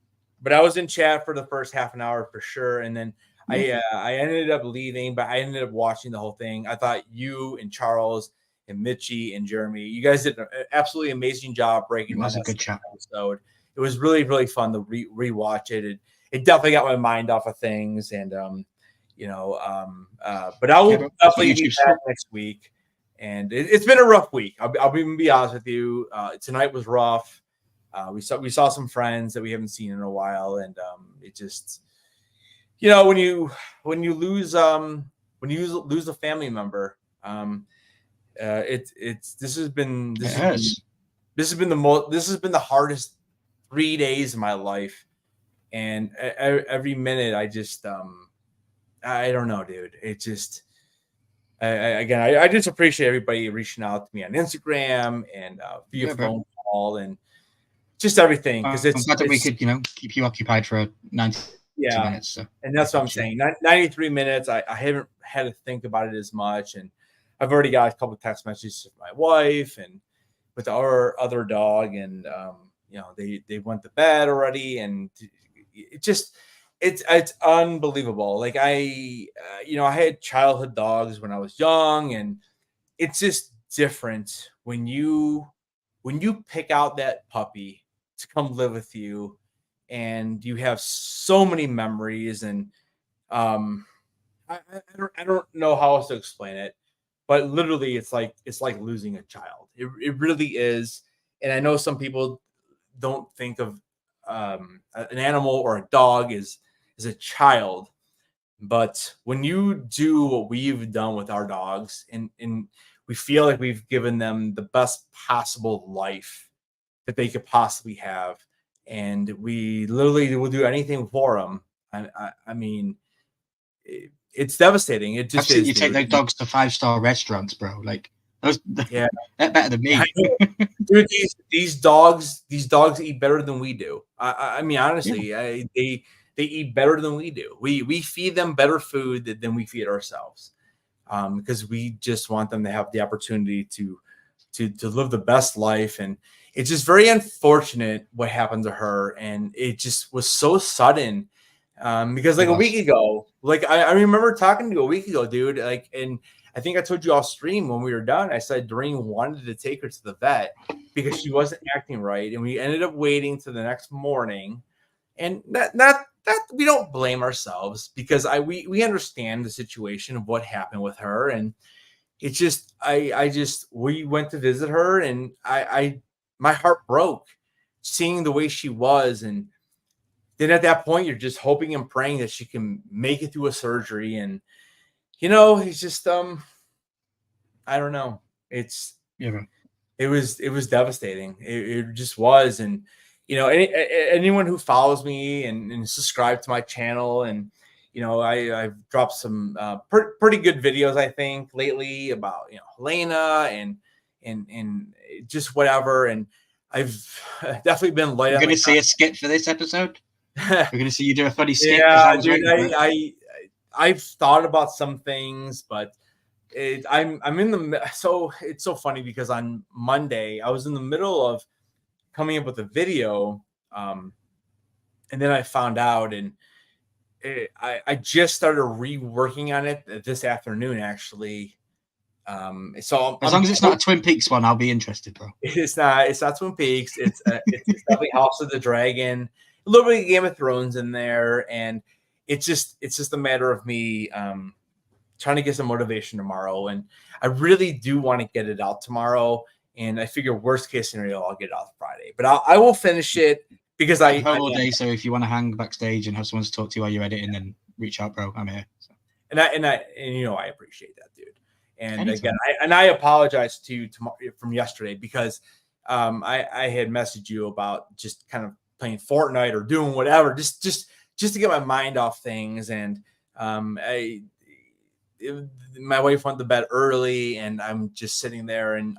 But I was in chat for the first half an hour for sure, and then I ended up leaving, but I ended up watching the whole thing. I thought you and Charles and Mitchie and Jeremy, you guys did an absolutely amazing job breaking down that episode. It was really, really fun to rewatch it. It definitely got my mind off of things, and but I will definitely be back next week. And it's been a rough week. I'll even be honest with you. Tonight was rough. We saw some friends that we haven't seen in a while, and it just, when you lose a family member, this has been the hardest 3 days of my life, and every minute I just I don't know, dude. It just I just appreciate everybody reaching out to me on Instagram and via phone call and just everything, because I'm glad that we could keep you occupied for 90 minutes. So. And that's what I'm saying. 93 minutes. I haven't had to think about it as much, and I've already got a couple of text messages with my wife and with our other dog, and they went to bed already, and it's unbelievable. Like I had childhood dogs when I was young, and it's just different when you pick out that puppy to come live with you, and you have so many memories, and I don't know how else to explain it. But literally, it's like losing a child. It really is. And I know some people don't think of an animal or a dog as a child. But when you do what we've done with our dogs, and we feel like we've given them the best possible life that they could possibly have, and we literally will do anything for them. I mean, it's devastating. It I've just seen is, you take dude. those dogs to 5-star restaurants, bro. Like those, Yeah, they're better than me. I know. Dude, these dogs eat better than we do. I mean, honestly, they eat better than we do. We feed them better food than we feed ourselves, because we just want them to have the opportunity to live the best life. And it's just very unfortunate what happened to her, and it just was so sudden. Because like It a was. week ago, like I remember talking to you a week ago, dude. Like, and I think I told you off stream when we were done. I said Doreen wanted to take her to the vet because she wasn't acting right, and we ended up waiting to the next morning. And that we don't blame ourselves, because we understand the situation of what happened with her, and it's just I just we went to visit her, and I my heart broke seeing the way she was. And then at that point you're just hoping and praying that she can make it through a surgery. And it's just I don't know. It's Yeah, bro. it was devastating. It just was. And anyone who follows me and subscribe to my channel, and I've dropped some pretty good videos, I think, lately about Helena and just whatever. And I've definitely been light We're on gonna the see a skit for this episode. We're gonna see you do a funny skit because yeah, I was dude. waiting for it. I've thought about some things, but I'm in so it's so funny because on Monday I was in the middle of coming up with a video, and then I found out, and I just started reworking on it this afternoon, actually. So As long as it's not a Twin Peaks one, I'll be interested, bro. it's not Twin Peaks. It's definitely House of the Dragon, a little bit of Game of Thrones in there, and it's just a matter of me trying to get some motivation tomorrow. And I really do want to get it out tomorrow. And I figure worst case scenario, I'll get it out Friday. But I will finish it because I'm home all day, so if you want to hang backstage and have someone to talk to while you're editing, then reach out, bro. I'm here. So. And I appreciate that, dude. And Anytime. again, I apologize to from yesterday, because I had messaged you about just kind of playing Fortnite or doing whatever, just to get my mind off things. And my wife went to bed early, and I'm just sitting there, and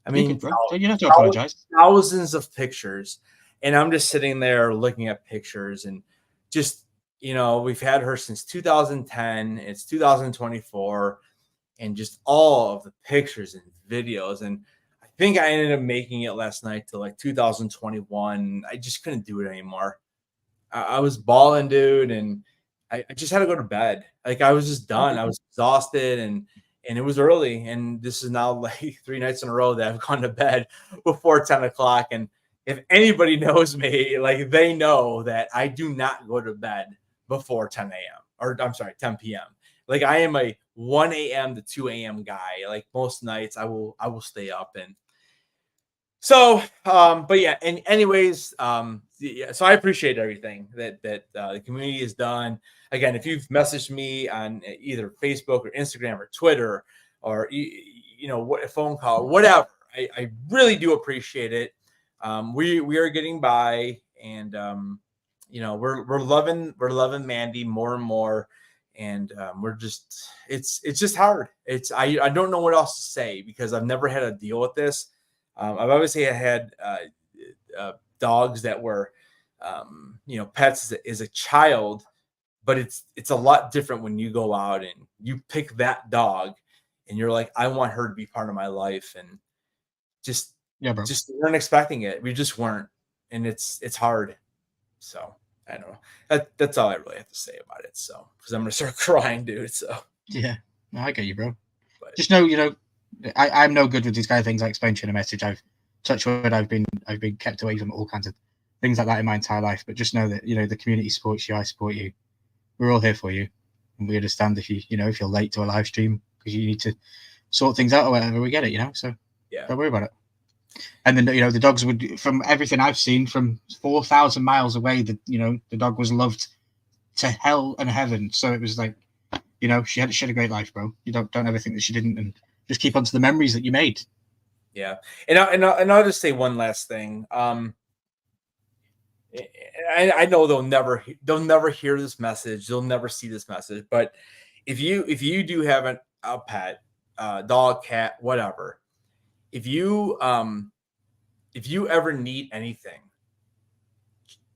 I mean, you don't have to apologize. Thousands of pictures, and I'm just sitting there looking at pictures, and just we've had her since 2010. It's 2024, and just all of the pictures and videos. And I think I ended up making it last night to like 2021. I just couldn't do it anymore. I was balling, dude, and I just had to go to bed. Like, I was just done. I was exhausted, and it was early. And this is now like 3 nights in a row that I've gone to bed before 10 o'clock. And if anybody knows me, like, they know that I do not go to bed before 10 a.m. or I'm sorry, 10 p.m. Like, I am a 1 a.m. to 2 a.m. guy. Like, most nights I will stay up. And so, but yeah, and anyways, yeah, so I appreciate everything that the community has done. Again, if you've messaged me on either Facebook or Instagram or Twitter, or what, a phone call or whatever, I really do appreciate it. We are getting by, and we're loving Mandy more and more, and we're just it's just hard. I don't know what else to say, because I've never had to deal with this. I've obviously had dogs that were pets as a child, but it's a lot different when you go out and you pick that dog and you're like, I want her to be part of my life. And just weren't expecting it. We just weren't. And it's hard. So I don't know. That's all I really have to say about it. So, because I'm gonna start crying, dude. So yeah, no, I get you, bro. But just know, I'm no good with these kind of things. I explained to you in a message. I've been kept away from all kinds of things like that in my entire life. But just know that the community supports you. I support you. We're all here for you, and we understand if if you're late to a live stream because you need to sort things out or whatever. We get it, So yeah, don't worry about it. And then the dogs would, from everything I've seen, from 4,000 miles away, the dog was loved to hell and heaven. So it was like, she had a great life, bro. You don't ever think that she didn't, and just keep on to the memories that you made. Yeah, and I'll just say one last thing. I know they'll never hear this message. They'll never see this message. But if you do have a pet, dog, cat, whatever, if you ever need anything,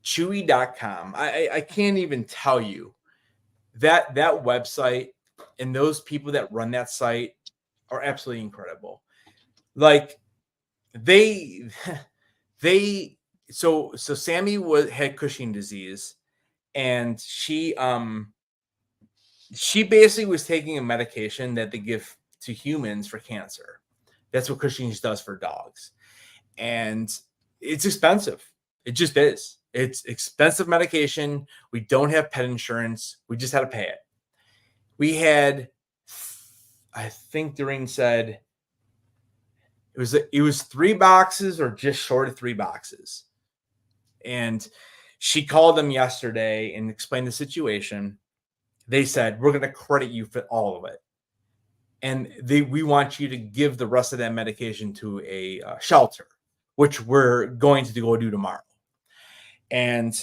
Chewy.com. I can't even tell you that website and those people that run that site are absolutely incredible. Like so Sammy had Cushing disease, and she basically was taking a medication that they give to humans for cancer. That's what Cushing's does for dogs. And it's expensive. It just is. It's expensive medication. We don't have pet insurance. We just had to pay it. We had, I think Doreen said it was 3 boxes or just short of 3 boxes. And she called them yesterday and explained the situation. They said, we're going to credit you for all of it. And we want you to give the rest of that medication to a shelter, which we're going to go do tomorrow. And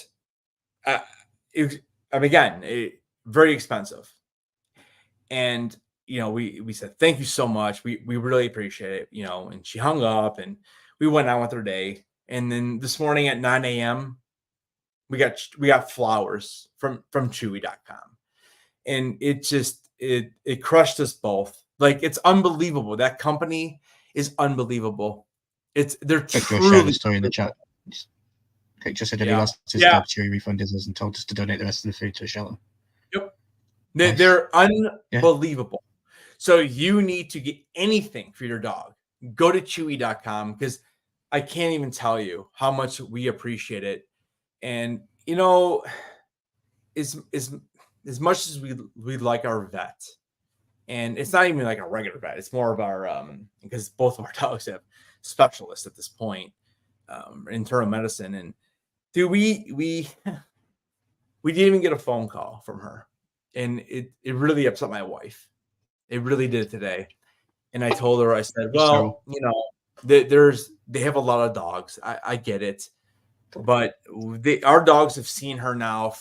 very expensive. And, we said, thank you so much. We really appreciate it, and she hung up and we went on with her day. And then this morning at 9 a.m., we got flowers from Chewy.com. And it crushed us both. Like, it's unbelievable. That company is unbelievable. They're truly the story in the chat. Picture said he lost his dog. Chewy refunded us and told us to donate the rest of the food to a shelter. Yep. They're unbelievable. Yeah. So you need to get anything for your dog. Go to Chewy.com, because I can't even tell you how much we appreciate it. And, as much as we like our vet, and it's not even like a regular vet, it's more of our, because both of our dogs have specialists at this point, internal medicine. And dude, we didn't even get a phone call from her. And it really upset my wife. It really did today. And I told her, I said, well, they have a lot of dogs. I get it. But our dogs have seen her now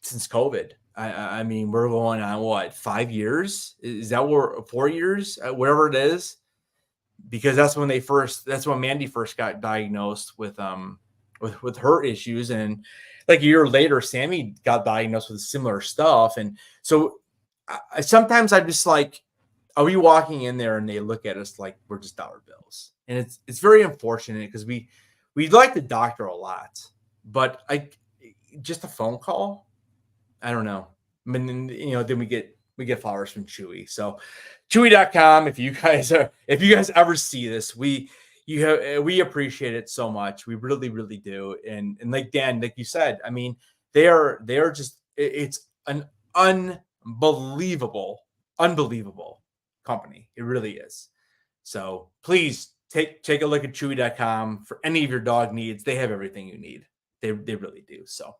since COVID. I mean, we're going on what, 5 years? Is that what, 4 years? Whatever it is. Because that's when Mandy first got diagnosed with her issues. And like a year later, Sammy got diagnosed with similar stuff. And so sometimes I'm just like, are we walking in there and they look at us like we're just dollar bills? And it's very unfortunate, because we like the doctor a lot, but just a phone call, I don't know. I mean, then we get flowers from Chewy. So Chewy.com, if you guys ever see this, we appreciate it so much. We really, really do. And like Dan, like you said, I mean, they are just, it's an unbelievable company. It really is. So please take a look at Chewy.com for any of your dog needs. They have everything you need. They really do. So,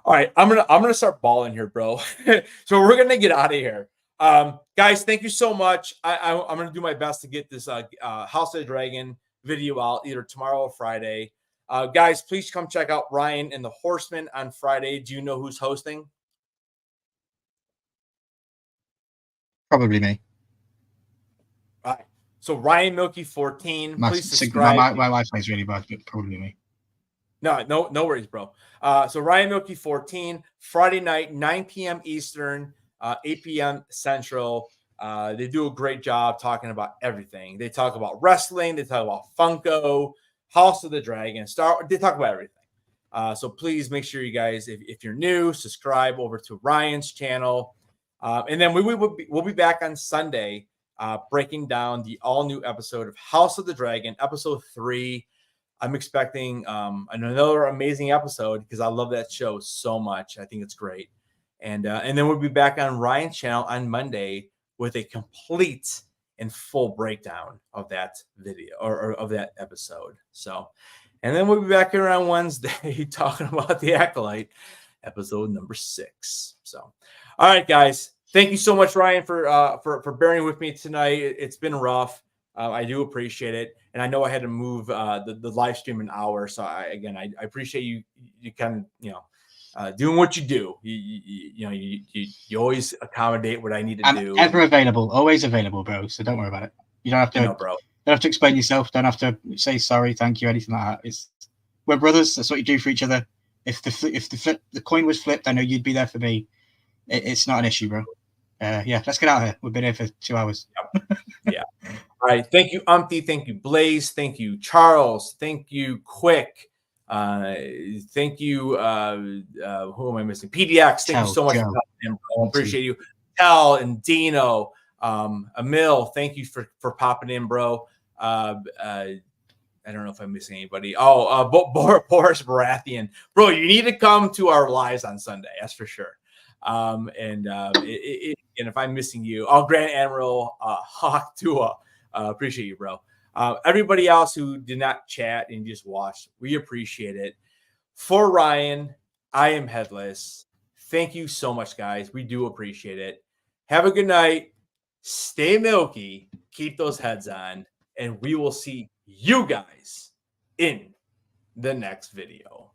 all right, I'm gonna start balling here, bro. So we're gonna get out of here. Guys, thank you so much. I'm gonna do my best to get this House of the Dragon video out either tomorrow or Friday. Guys, please come check out Ryan and the Horsemen on Friday. Do you know who's hosting? Probably me. All right. So Ryan Milky 14. Please subscribe. My Wi-Fi is really bad, but probably me. No worries, bro. So Ryan Milky 14, Friday night, 9 p.m. Eastern, 8 p.m. Central. They do a great job talking about everything. They talk about wrestling. They talk about Funko, House of the Dragon, they talk about everything. So please make sure you guys, if you're new, subscribe over to Ryan's channel. And then we'll be back on Sunday, breaking down the all-new episode of House of the Dragon, episode 3. I'm expecting another amazing episode, because I love that show so much. I think it's great. And then we'll be back on Ryan's channel on Monday with a complete and full breakdown of that video or of that episode. So, and then we'll be back here on Wednesday talking about the Acolyte, episode number 6. So, all right, guys. Thank you so much, Ryan, for bearing with me tonight. It's been rough. I do appreciate it, and I know I had to move the live stream an hour. So I appreciate you kind of doing what you do. You always accommodate what I need to I'm do. ever available, always available, bro. So don't worry about it. You don't have to, bro. Don't have to explain yourself. Don't have to say sorry, thank you, anything like that. We're brothers. That's what you do for each other. If the coin was flipped, I know you'd be there for me. It's not an issue, bro. Yeah, let's get out of here. We've been here for 2 hours. Yeah. All right. Thank you, Umpty. Thank you, Blaze. Thank you, Charles. Thank you, Quick. Thank you. Who am I missing? PDX. Thank you so much for coming in, bro. Appreciate you. Tel and Dino. Emil, thank you for popping in, bro. I don't know if I'm missing anybody. Oh, Boris Baratheon, bro, you need to come to our lives on Sunday. That's for sure. And if I'm missing you, Grand Admiral Hawk Tua, appreciate you, bro. Everybody else who did not chat and just watched, we appreciate it. For Ryan, I am Headless. Thank you so much, guys. We do appreciate it. Have a good night. Stay milky. Keep those heads on. And we will see you guys in the next video.